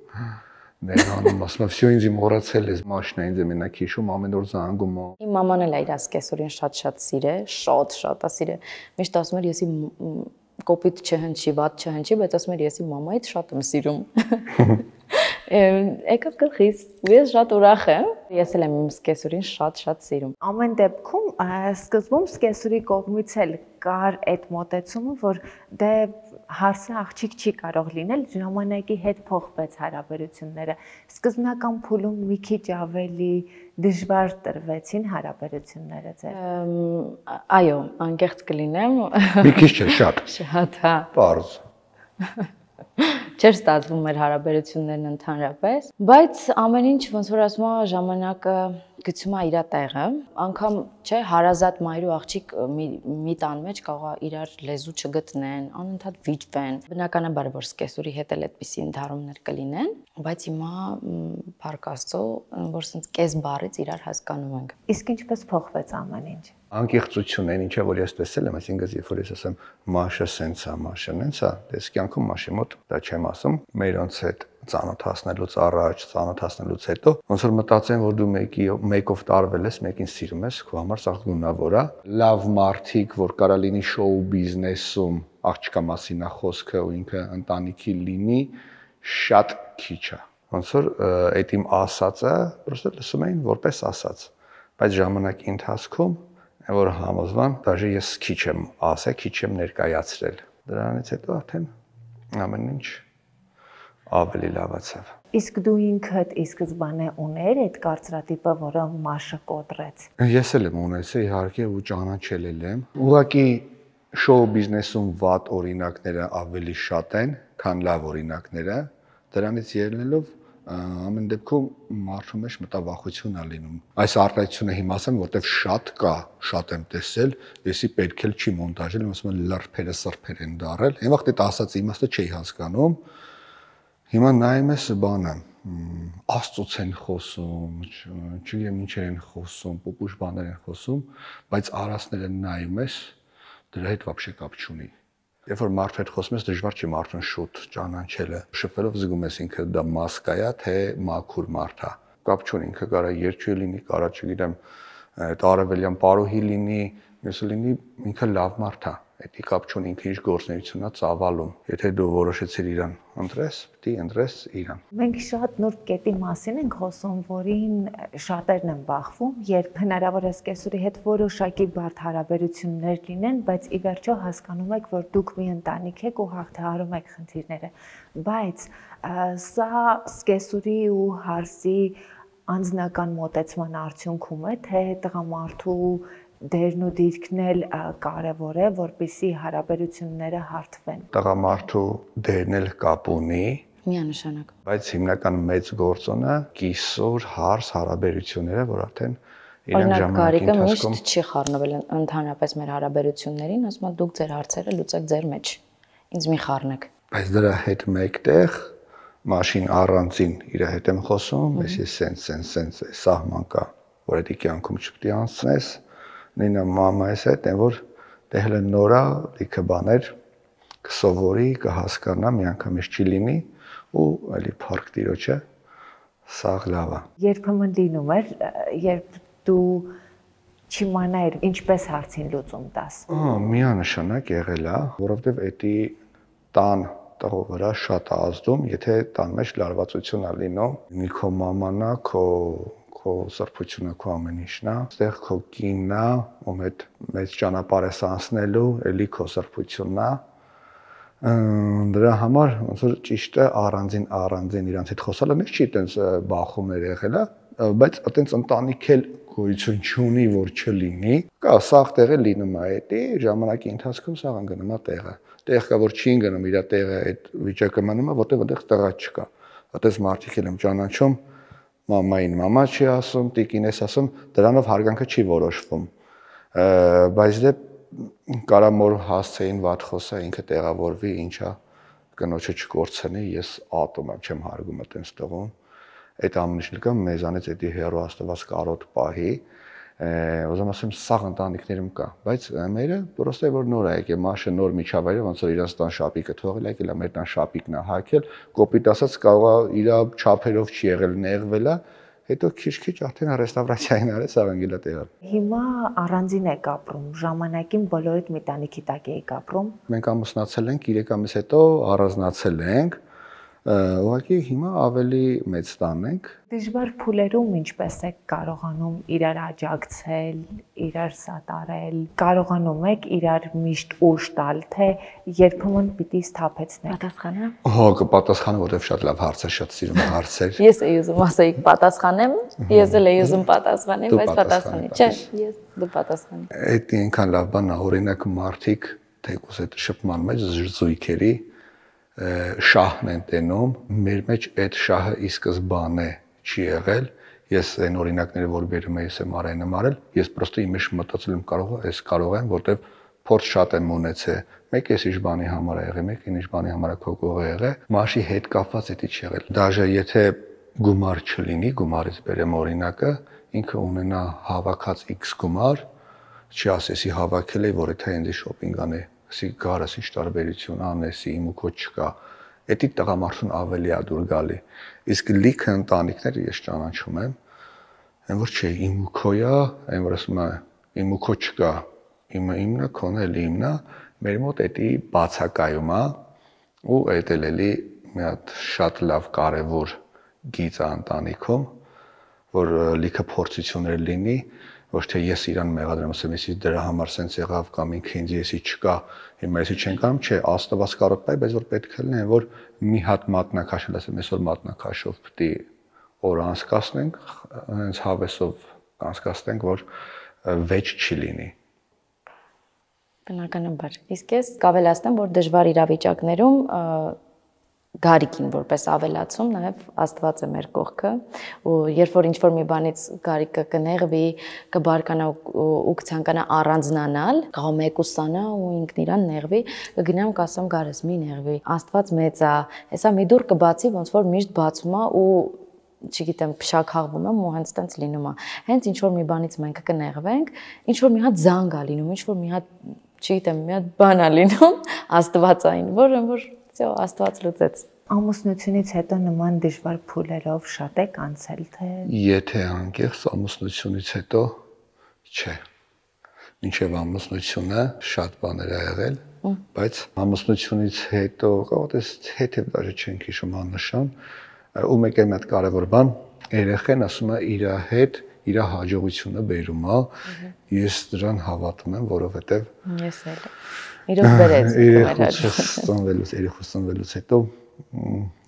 ներանում ասում եմ, «Всё ինձ մոռացել ես, մաշնա ինձ մենակ հիշում ամեն օր զանգում»։ Իմ մաման էլ իր ասկեսորին շատ սիրե, շատ է սիրե։ Միշտ ասում էր ես իմ կոպիտ չհնչի, վատ չհնչի, բայց ասում էր ես իմ մամայից շատ եմ սիրում։ Եկավ գլխիս, ես շատ ուրախ եմ։ Ես էլ եմ իմ սկեսուրին շատ սիրում։ Ամեն դեպքում սկզբում սկեսուրի կողմից էլ կար այդ մոտեցումը, որ դե հարսը աղջիկ չի կարող լինել, ժամանակի հետ փոխվեց հարաբերությունները։ Սկզբնական փուլում մի քիչ ավելի դժվար տրվեցին հարաբերությունները ձեր։ Այո, անկեղծ կլինեմ։ Մի քիչ չէ, շատ։ Շատ, հա։ Պարզ։ Չէր ստացվում մեր հարաբերություններն ընդհանրապես, բայց ամեն ինչ ոնց որ ասում է ժամանակը գցում է իր տեղը, անգամ չէ հարազատ մայր ու աղջիկ մի տան մեջ կարող է իրար լեզու չգտնեն, անընդհատ վիճվեն։ Բնականաբար որ սկեսուրի հետ էլ այդպիսի ընդհարումներ կլինեն, բայց հիմա փառք Աստծո, որ sense կես բառից իրար հասկանում ենք։ Իսկ ինչպես փոխվեց ամեն ինչ։ Անկեղծությունն այն ինչը որ ես տեսել եմ, այսինքն երբ որ ես ասեմ Մաշը սենց է, Մաշը նենց է, դες կյանքում Մաշի մոտ դա չեմ ասում, մերոնց հետ ծանոթացնելուց առաջ, ծանոթացնելուց հետո, ոնց որ մտածեմ, որ դու մեկով տարվել ես, մեկին սիրում ես, քո համար սա գունավոր է։ Լավ մարդիկ, որ կարա լինի շոու բիզնեսում, աղջկա մասին է խոսքը ու ինքը ընտանիքի լինի, շատ քիչ է։ Ոնց որ այդ իմ ասածը պրոստը լսում էին որպես ասած, բայց ժամանակի ընթացքում որ համոզվան, դաժե ես քիչ եմ ասել, քիչ եմ ներկայացրել։ Դրանից հետո արդեն ամեն ինչ ավելի լավացավ։ Իսկ դու ինքդ ի սկզբանե ուներ այդ կարծրատիպը, որը Մաշը կոտրեց։ Ես էլ եմ ունեցել իհարկե ու ճանաչել եմ։ Ուղղակի շոու բիզնեսում վատ օրինակները ավելի շատ են, քան լավ օրինակները։ Դրանից ելնելով ամեն դեպքում մարդու մեջ մտավախություն է լինում։ Այս արտահայտությունը հիմա ասեմ, որտեվ շատ կա, շատ եմ տեսել, եսի պետք էլ չի մոնտաժել, ասում են լրբերը սրբեր են դարել։ Այն վաղ այդ ասած իմաստը չի հասկանում։ Հիմա նայում ես բանը, Աստծոց են խոսում, չգիտեմ ինչեր են խոսում, պուպուշ բաներ են խոսում, բայց արասները նայում ես, դրա հետ вообще կապ չունի։ Երբ որ մարդու հետ խոսում ես, դժվար չի մարդուն շուտ ճանաչելը։ Շփվելով զգում ես ինքը դա մասկա է, թե մաքուր մարդ է։ Կապ չունի, ինքը կարա երջու լինի, կարա չգիտեմ, տարավելյան պարոհի լինի, մյուսը լինի, ինքը լավ մարդ է։ Դա կապ չունի, ինքը ինչ գործունեություն է ծավալում։ Եթե դու որոշեցիր իրան ընտրես, պետք է ընտրես իրան։ Մենք շատ նուրբ կետի մասին ենք խոսում, որին շատերն են բախվում, երբ հնարավոր է սկեսուրի հետ որոշակի բարդ հարաբերություններ լինեն, բայց ի վերջո հասկանում եք, որ դուք մի ընտանիք եք ու հաղթահարում եք խնդիրները։ Բայց սա սկեսուրի ու հարսի անձնական մոտեցման արդյունքում է, թե տղամարդու դերն ու դիրքն էլ կարևոր է, որպեսզի հարաբերությունները հարթվեն։ Տղամարդու դերն էլ կապ ունի, միանշանակ։ Բայց հիմնական մեծ գործոնը կիսոր հարս հարաբերությունները, որ արդեն իրեն ժամանակի ընթացքում միշտ չի խառնվել ընդհանրապես մեր հարաբերություններին, ասում եմ դուք ձեր հարցերը լուծեք ձեր մեջ։ Ինձ մի խառնեք։ Բայց դրա հետ մեկտեղ մաշին առանձին իր հետ եմ խոսում, ես սենց սահման կա, որ դա կյանքում չպետք է անցնես, նույնը մամայիս հետ, այն որ դե հələ նորա լիքը բաներ կսովորի, կհասկանա, միանգամից չի լինի ու այլի փառք Տիրոջը, սաղ լավ է։ Երբեմն լինում էր, երբ դու չիմանայիր ինչպես հարցին լուծում տաս։ Միանշանակ եղել է, որովհետև դա տան տղու վրա շատ է ազդում, եթե տան մեջ լարվածություն է լինում, մի քո մաման է, քո սրբությունը, քո ամեն ինչն է, այստեղ քո կինն է, ում հետ մեծ ճանապարհ ես անցնելու, էլի քո սրբությունն է։ Դրա համար ոնց որ ճիշտ է առանձին իրանց հետ խոսալը նույնիսկ չի այտենց բախումներ եղել է, բայց այտենց ընտանիք էլ գոյություն չունի, որ չլինի։ Կա սաղ տեղը լինում է, դա ժամանակի ընթացքում սաղ անգնում է տեղը։ Տեղ կա որ չի ընկնում իր տեղը, այդ վիճակը մնում է, որտեղ այնտեղ տեղա չկա։ Այդպես մարդիկ էլ եմ ճանաչում, մամային մամա չի ասում, տիկին էս ասում, դրանով հարգանքը չի որոշվում։ Բայց դե կարա մոր հասցեին վատ խոսա, ինքը տեղավորվի, ինչա կնոջը չկորցնի, ես ատում եմ, չեմ հարգում այտենց տղուն։ Այդ ամեն ինչն կա մեզանից էդի հերո աստված կարոտ պահի, ուզում ասեմ սաղ ընտանիքներում կա, բայց մերը պրոստե որ նոր է եկել, մաշը նոր միջավայր է, ոնց որ իրանց տան շապիկը թողել եկել է, մեր տան շապիկն է հագել, կոպիտ ասած կարող է իր չափերով չի եղել, նեղվել է, հետո քիչ-քիչ արդեն ռեստավրացիային արել, սաղ անգել է տեղը։ Հիմա առանձին եք ապրում, ժամանակին բոլորիդ մի տանիքի տակ եք ապրում։ Մենք ամուսնացել ենք, 3 ամիս հետո առանձնացել ենք, ուղղակի հիմա ավելի մեծ տան ենք։ Դժվար փուլերում ինչպես եք կարողանում իրար աջակցել, իրար սատարել, կարողանում եք իրար միշտ ուժ տալ, թե երբեմն պիտի սթափեցնեք։ Պատասխանը։ Հա, կպատասխանը, որովհետև շատ լավ հարց է, շատ սիրում եմ հարցեր։ Ես էի ուզում ասեի պատասխանեմ, ես էլ էի ուզում պատասխանեմ, բայց պատասխանի, չէ, ես դու պատասխանի։ Դա այնքան լավ բան է, օրինակ մարդիկ թեկուզ այդ շփման մեջ զույգերի շահն են տենում, մեր մեջ այդ շահը ի սկզբանե չի եղել, ես այն օրինակները, որ բերում եմ, ես եմ արայնը մարել, ես պրոստը իմ մեջ մտածել եմ կարող եմ, որտեվ փորձ շատ եմ ունեցել, մեկ էս ինչ բանի համար է եղել, մեկ ինչ բանի համար է քոկող եղել, մաշի հետ կապված էդի չի եղել։ Դաժե եթե գումար չլինի, գումարից բերեմ օրինակը, ինքը ունենա հավաքած X գումար, չի ասեսի հավաքել է, որ եթե ինձ շոփինգ անի, ասի գարս ինչ տարբերություն անեսի, իմ ու քո չկա, Էդի տղամարդուն ավելի է դուր գալի։ Իսկ լիքը ընտանիքներ ես ճանաչում եմ, այն որ չէ, իմ ու քոյա, այն որ ասում է, իմ ու քո չկա, իմը իմն է, քոնը էլի իմն է, մեր մոտ էդի բացակայում է, ու այդ էլի մի հատ շատ լավ կարևոր գիծ է ընտանիքում, որ լիքը փորձություններ լինի, ոչ թե ես իրան մեղադրեմ, ասեմ, ես դրա համար սենց եղավ կամ ինքը ինձ եսի չկա, հիմա եսի չենք անում, չէ, Աստված կարող է, բայց որ պետք է լինի, որ մի հատ մատնաքաշել, ասեմ, այսօր մատնաքաշով պետք է օր անցկացնենք, հենց հավեսով անցկացնենք, որ վեճ չի լինի։ Բնականաբար։ Իսկ ես կավելացնեմ, որ դժվար իրավիճակներում Գարիկին որպես ավելացում նաև Աստված է մեր կողքը ու երբ որ ինչ-որ մի բանից Գարիկը կնեղվի, կբարկանա ու կցանկանա առանձնանալ, կարող մեկուսանա ու ինքն իրան նեղվի, կգնամ կասեմ Գարես մի նեղվի, Աստված մեծ է, հեսա մի դուր կբացի, ոնց որ միշտ բացում է ու չգիտեմ, փշաքաղվում եմ ու հենց տենց լինում է։ Հենց ինչ-որ մի բանից մենք կնեղվենք, ինչ-որ մի հատ զանգ է լինում, ինչ-որ մի հատ, չգիտեմ, մի հատ բան է լինում, Աստվածային, որ Աստված լուծեց։ Ամուսնությունից հետո նման դժվար փուլերով շատ եք անցել, թե Եթե անկեղծ ամուսնությունից հետո չէ։ Մինչև ամուսնությունը շատ բաներ ա եղել, բայց ամուսնությունից հետո կարող ես հետ դաժե չենք հիշում աննշան, ու մեկ էլ մի հատ կարևոր բան, երեխեն ասում է իր հետ իր հաջողությունը բերում է, ես դրան հավատում եմ, որովհետև ես էլ իրոք բերեց երեխուց ծնվելուց հետո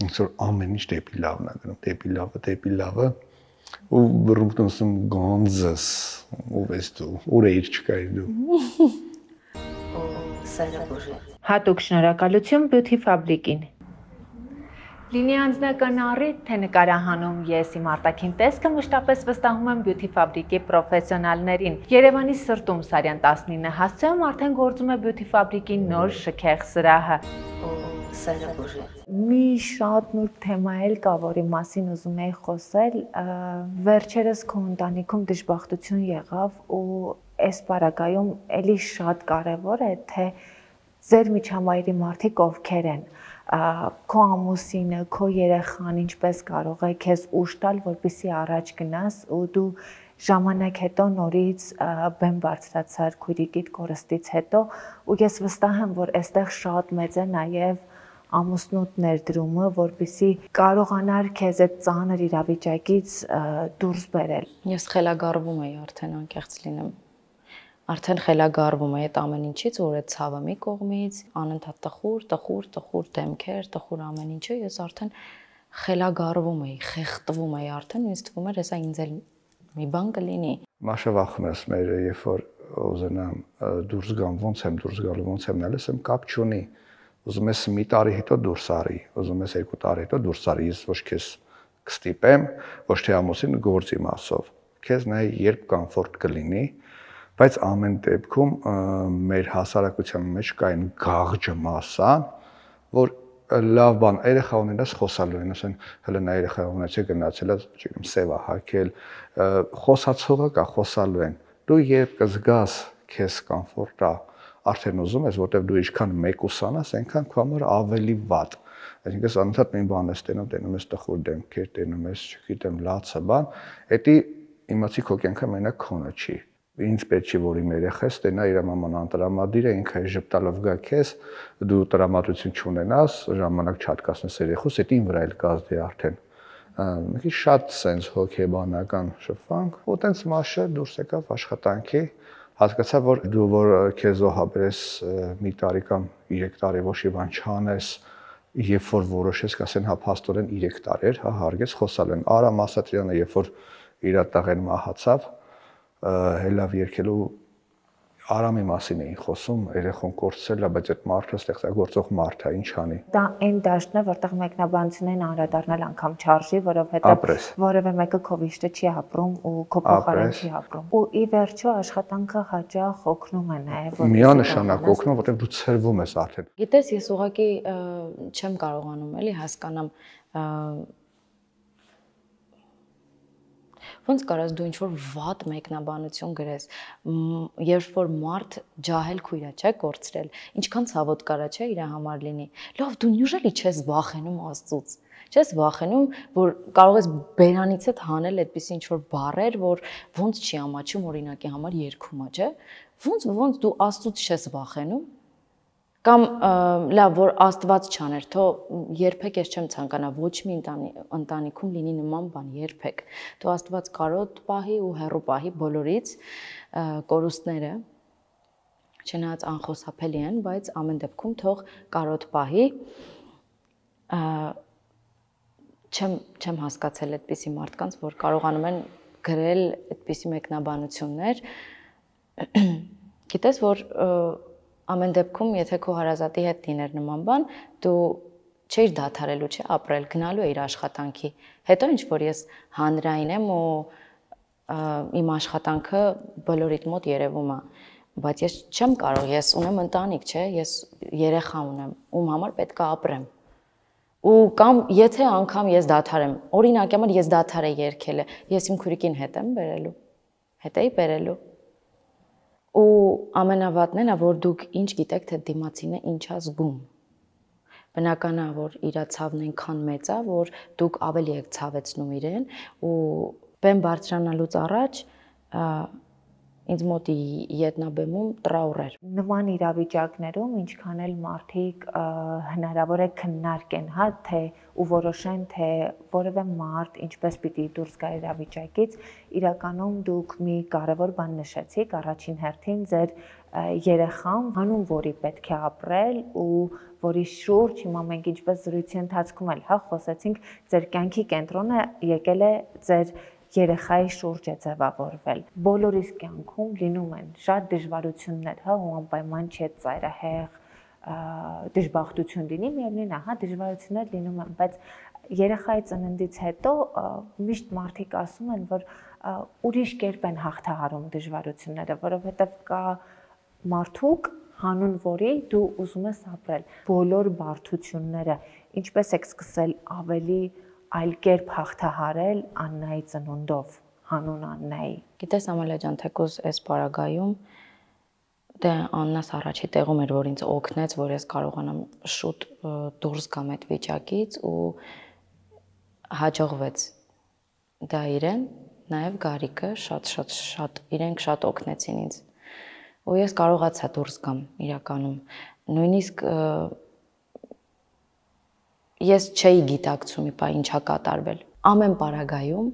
ոնց որ ամեն ինչ դեպի լավն է գնում, դեպի լավը ու բռնկում ասում գոնձս ու ես դու ուր էիր չկայ դու հատուկ շնորհակալություն Beauty Fabric-ին։ Լինի անձնական առիթ, թե նկարահանում ես իմ արտաքին տեսքը մշտապես վստահում եմ Beauty Fabric-ի պրոֆեսիոնալներին։ Երևանի սրտում Սարյան 19 հասցեում արդեն գործում է Beauty Fabric-ի նոր շքեղ սրահը։ Մի շատ նուրբ թեմա էլ կա, որի մասին ուզում էի խոսել, վերջերս քո ընտանիքում դժբախտություն եղավ ու այս պարագայում էլի շատ կարևոր է, թե ձեր միջավայրի մարդիկ ովքեր են, քո ամուսինը, քո երեխան ինչպես կարող է քեզ ուժ տալ, որպեսզի առաջ գնաս ու դու ժամանակ հետո նորից բեմ բարձրացար քույրիկիդ կորստից հետո ու ես վստահ եմ, որ այստեղ շատ մեծ է նաև ամուսնուդ ներդրումը, որպեսզի կարողանար քեզ այդ ծանր իրավիճակից դուրս բերել։ Ես խելագարվում եի արդեն անկեղծ լինեմ։ Արդեն խելագարվում էի այդ ամեն ինչից, որ այդ ցավը մի կողմից, անընդհատ տխուր դեմքեր, տխուր ամեն ինչը, ես արդեն խելագարվում էի, խեղդվում էի արդեն, ինձ թվում էր, հեսա ինձ էլ մի բան կլինի։ Մաշը վախում ես մեր, երբ որ ուզենամ դուրս գամ, ոնց եմ դուրս գալու, ոնց եմ նայել, ասեմ կապ չունի։ Ուզում ես մի տարի հետո դուրս արի, ուզում ես 2 տարի հետո դուրս արի, ես ոչ քեզ կստիպեմ, ոչ թե ամուսին գործի մասով։ Քեզ նայ երբ կոմֆորտ կլինի, բայց ամեն դեպքում մեր հասարակության մեջ կային գաղջը մասան, որ լավ բան, երեխա ունենաս խոսալու են, ասեն, հələ նա երեխա ունեցել գնացել է, չգիտեմ, սև է հագել, խոսացողը կա, խոսալու են։ Դու երբ կզգաս քեզ կոմֆորտ է, արդեն ուզում ես, որտեվ դու ինչքան մեկուսանաս, այնքան քո համար ավելի վատ։ Այսինքն անընդհատ մի բան ես տենում ես տխուր դեմքեր, տենում ես, չգիտեմ, լացը բան, դա իմացի քո կյանքը մենակ քոնը չի։ Ինձ պետք չի, որ իմ երեխաս տենա իր մաման անտրամադիր է, ինքը ժպտալով գա քեզ, դու տրամադրություն չունենաս, ժամանակ չհատկացնես երեխուս, դա ին վրա էլ կազդի արդեն։ Մի շատ սենց հոգեբանական շփվանք, ու տենց մաշը դուրս եկավ աշխատանքի, հասկացա, որ դու որ քեզ զոհաբերես մի տարի կամ 3 տարի ոչ մի բան չանես, երբ որ որոշես, կասեն, հա փաստորեն 3 տարի էր, հա հարգեց խոսալ են։ Արամ Ասատրյանը, երբ որ իր տղեն մահացավ, հելավ երկելու Արամի մասին էին խոսում, երեխուն կորցրել է, բայց այդ մարդը ստեղծագործող մարդ է, ինչ անի։ Դա այն դաշտն է, որտեղ մեկնաբանություններին անդրադառնալ անգամ չարժի, որովհետև որևէ մեկը քո վիշտը չի ապրում ու քո փոխարեն չի ապրում։ Ու ի վերջո աշխատանքը հաճախ օգնում է նաև, որ միանշանակ օգնում, որտեղ դու ցրվում ես արդեն։ Գիտես, ես ուղղակի չեմ կարողանում էլի հասկանամ Ոնց կարաս դու ինչ-որ վատ մեկնաբանություն գրես, երբ որ մարդ ջահել քույր է, չէ, կորցրել, ինչքան ցավոտ կարա, չէ, իր համար լինի։ Լավ, դու նյուժելի չես վախենում Աստծուց։ Չես վախենում, որ կարող ես բերանից հետ հանել այդպես ինչ-որ բառեր, որ ոնց չի ամաչում օրինակի համար երգում է, չէ։ Ոնց դու Աստծուց չես վախենում։ Կամ լավ, որ Աստված չաներ, թո երբեք ես չեմ ցանկանա ոչ մի ընտանիքում լինի նման բան, երբեք։ Թո Աստված կարոտ պահի ու հեռու պահի բոլորից կորուստները, չնայած անխոսափելի են, բայց ամեն դեպքում թող կարոտ պահի։ Չեմ հասկացել այդպիսի մարդկանց, որ կարողանում են գրել այդպիսի մեկնաբանություններ։ Գիտես, որ ամեն դեպքում, եթե քո հարազատի հետ լիներ նման բան, դու չէիր դադարելու, չէ, ապրել, գնալու էիր աշխատանքի։ Հետո ինչ որ ես հանրային եմ ու իմ աշխատանքը բոլորիդ մոտ երևում է, բայց ես չեմ կարող, ես ունեմ ընտանիք, չէ, ես երեխա ունեմ, ում համար պետք է ապրեմ։ Ու կամ եթե անգամ ես դադարեմ, օրինակ համար ես դադար եմ երգելը, ես իմ քուրիկին հետ եմ բերելու, հետ էի բերելու։ Ու ամենավատն է, որ դուք ինչ գիտեք, թե դիմացինը ինչ է զգում։ Բնական է, որ իր ցավն այնքան մեծ է, որ դուք ավելի եք ցավեցնում իրեն ու բեմ բարձրանալուց առաջ ինձ մոտ ետնաբեմում տրաուր էր։ Նման իրավիճակներում ինչքան էլ մարդիկ հնարավոր է քննարկեն, հա, թե ու որոշեն, թե որևէ մարդ ինչպես պիտի դուրս գա իրավիճակից, իրականում դուք մի կարևոր բան նշեցիք, առաջին հերթին ձեր երեխան, հանուն որի պետք է ապրել ու որի շուրջ հիմա մենք ինչպես զրույցի ընթացքում էլ, հա, խոսեցինք, ձեր կյանքի կենտրոնը եկել է ձեր երեխայի շուրջ է ձևավորվել։ Բոլորիս կյանքում լինում են շատ դժվարություններ, հա, ու անպայման չէ ծայրահեղ դժբախտություն լինի, միևնույն է, հա, դժվարություններ լինում են, բայց երեխայի ծննդից հետո միշտ մարդիկ ասում են, որ ուրիշ կերպ են հաղթահարում դժվարությունները, որովհետև կա մարդուկ, հանուն որի դու ուզում ես ապրել։ Բոլոր բարդությունները ինչպես եք սկսել ավելի այլ կերպ հաղթահարել Աննայի ծնունդով, հանուն Աննայի։ Գիտես Ամալիա ջան, թեկուզ այս պարագայում դե Աննաս առաջի տեղում էր, որ ինձ օգնեց, որ ես կարողանամ շուտ դուրս գամ այդ վիճակից ու հաջողվեց դա իրեն, նաև Գարիկը շատ իրենք շատ օգնեցին ինձ։ Ու ես կարողացա դուրս գամ իրականում։ Նույնիսկ ես չէի գիտակցում իպա ինչա կատարվել։ Ամեն պարագայում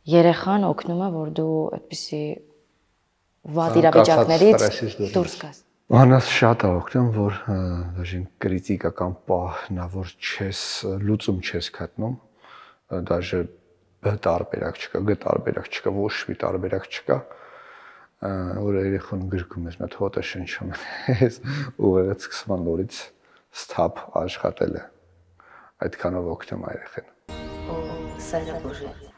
երեխան օգնում է, որ դու այդպիսի վատ իրավիճակներից դուրս գաս։ Աննաս շատ է օգնում, որ դաժան կրիտիկական պահն է, որ չես լուծում չես գտնում, դաժե B տարբերակ չկա, G տարբերակ չկա, ոչ մի տարբերակ չկա, որ երեխան գրկում ես, մոտ հոտը շնչում ես, ուղղակի սկսում նորից ստապ աշխատել է։ Այդքանով օգնում է երեխան։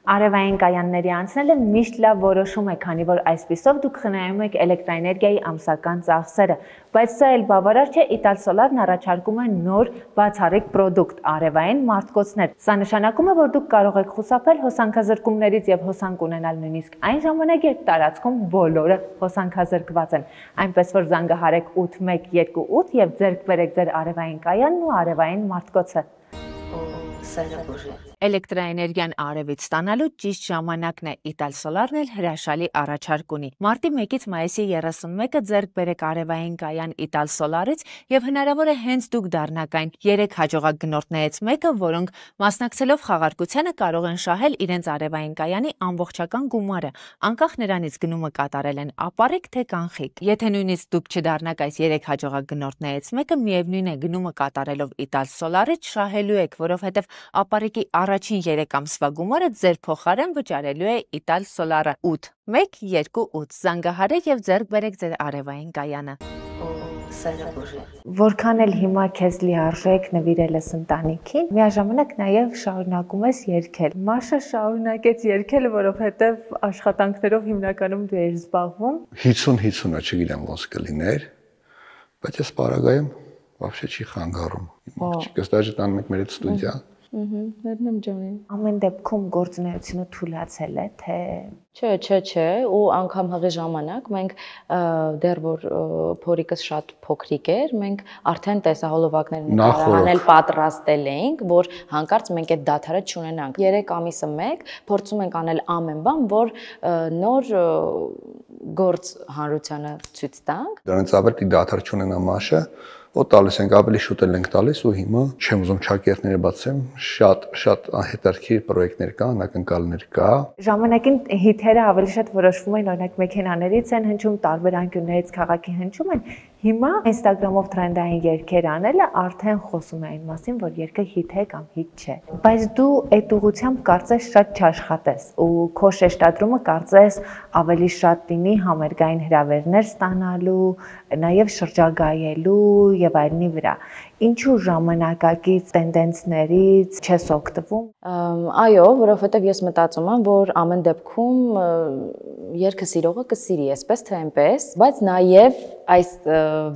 Արևային կայանների անցնելը միշտ լավ որոշում է, քանի որ այսպիսով դուք խնայում եք էլեկտրաէներգիայի ամսական ծախսերը, բայց սա էլ բավարար չէ, Italsolar-ն առաջարկում է նոր բացառիկ պրոդուկտ՝ արևային մարտկոցներ։ Սա նշանակում է, որ դուք կարող եք խուսափել հոսանքազրկումներից եւ հոսանք ունենալ նույնիսկ այն ժամանակ, երբ տարածքում բոլորը հոսանքազրկված են։ Այնպես որ զանգահարեք 8128 եւ ձեռք բերեք ձեր արևային կայանն ու արևային մարտկոցը։ Էլեկտրաէներգիան արևից ստանալու ճիշտ ժամանակն է, Italsolar-ն էլ հրաշալի առաջարկ ունի։ Մարտի 1-ից մայիսի 31-ը ձեռք բերեք արևային կայան Italsolar-ից եւ հնարավոր է հենց դուք դառնաք այն 3 հաջողակ գնորդներից մեկը, որոնք մասնակցելով խաղարկությանը կարող են շահել իրենց արևային կայանի ամբողջական գումարը, անկախ նրանից գնումը կատարել են ապառիկ թե կանխիկ։ Եթե նույնիսկ դուք չդառնաք այս 3 հաջողակ գնորդներից մեկը, միևնույն է գնումը կատարելով Italsolar-ից շահելու եք, որովհետեւ ապառիկի առաջին 3 ամսվա գումարը ձեր փոխարեն վճարելու է Italsolar-ը 8128 զանգահարեք եւ ձեռք բերեք ձեր արևային կայանը։ Որքան էլ հիմա քեզ լիարժեք նվիրել ես ընտանիքին, միաժամանակ նաեւ շարունակում ես երգել։ Մաշը շարունակեց երգել, որովհետեւ աշխատանքներով հիմնականում դու ես զբաղվում։ 50-50-ը չգիտեմ ոնց կլիներ, բայց ես պարագայում вообще չի խանգարում։ Չկս դաժե տանում եք մեր այդ ստուդիա։ Վերնեմ ջանի։ Ամեն դեպքում գործունեությունը թույլացել է, թե Չէ, ու անգամ հղի ժամանակ մենք դեռ որ փորիկս շատ փոքրիկ էր, մենք արդեն տեսահոլովակներ նկարահանել պատրաստել էինք, որ հանկարծ մենք այդ դադարը չունենանք։ 3 ամիսը մեկ փորձում ենք անել ամեն բան, որ նոր գործ հանրությանը ցույց տանք։ Դրանից ավելի դադար չունենա մաշը, ու տալիս ենք ավելի շուտ ենք տալիս ու հիմա չեմ ուզում ճակերտները բացեմ, շատ հետաքրքիր պրոյեկտներ կա, անակնկալներ կա։ Ժամանակին հիթերը ավելի շատ որոշվում են, օրինակ մեքենաներից են հնչում, տարբեր անկյուններից քաղաքի հնչում են։ Հիմա Instagram-ով տրենդային երգեր անելը արդեն խոսում է այն մասին, որ երգը հիթ է կամ հիթ չէ։ Բայց դու այդ ուղղությամբ կարծես շատ չաշխատես ու քո շեշտադրումը կարծես ավելի շատ լինի համերգային հրավերներ ստանալու, նաև շրջագայելու եւ այլնի վրա։ Ինչու ժամանակակից տենդենսներից չես օգտվում։ Այո, որովհետև ես մտածում եմ, որ ամեն դեպքում երգը սիրողը կսիրի, այսպես թե այնպես, բայց նաև այս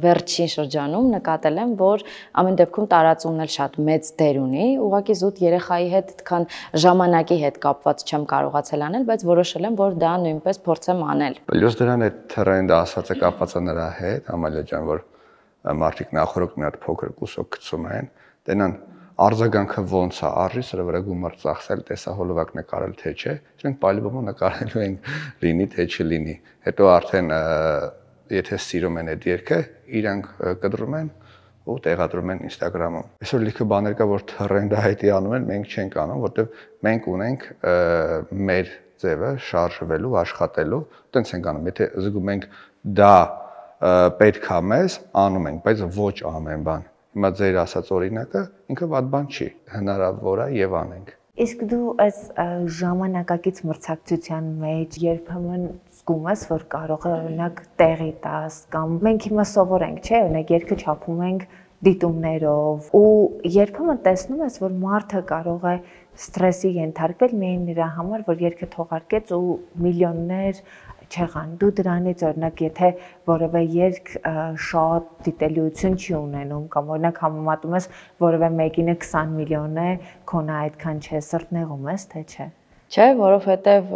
վերջին շրջանում նկատել եմ, որ ամեն դեպքում տարածումն էլ շատ մեծ դեր ունի, ուղղակի զուտ երեխայի հետ այդքան ժամանակի հետ կապված չեմ կարողացել անել, բայց որոշել եմ, որ դա նույնպես փորձեմ անել։ Պլյուս դրան այդ տրենդը ասած է կապված է նրա հետ, Ամալիա ջան, որ մարդիկ նախորդ մի հատ փոքր կուսոկ գցում են, տենան արձագանքը ոնց է, արժի սրա վրա գումար ծախսել, տեսահոլովակ նկարել թե չէ, մենք պայլոբոմը նկարելու ենք լինի թե չլինի։ Հետո արդեն եթե սիրում են այդ երգը, իրանք կտրում են ու տեղադրում են Instagram-ում։ Այսօր լիքը բաներ կա, որ տրենդը հայտի անում են, մենք չենք անում, որտեղ մենք ունենք մեր ձևը շարժվելու, աշխատելու, տենց ենք անում։ Եթե զգում ենք դա պետք է մեզ, անում ենք, բայց ոչ ամեն բան։ Հիմա ձեր ասած օրինակը ինքը վատ բան չի, հնարավոր է եւ անենք։ Իսկ դու այս ժամանակակից մրցակցության մեջ երբեմն զգում ես, որ կարող է օրինակ տեղի տաս կամ մենք հիմա սովոր ենք, չէ՞, օրինակ երգը չափում ենք դիտումներով ու երբեմն տեսնում ես, որ մարդը կարող է ստրեսի ենթարկվել միայն նրա համար, որ երգը թողարկեց ու միլիոններ չեղան։ Դու դրանից օրինակ եթե որևէ երգ շատ դիտելիություն չի ունենում կամ օրինակ համեմատում ես որևէ մեկինը 20 միլիոն է, քոնը այդքան չէ, սրտնեղում ես, թե չէ։ Չէ, որովհետև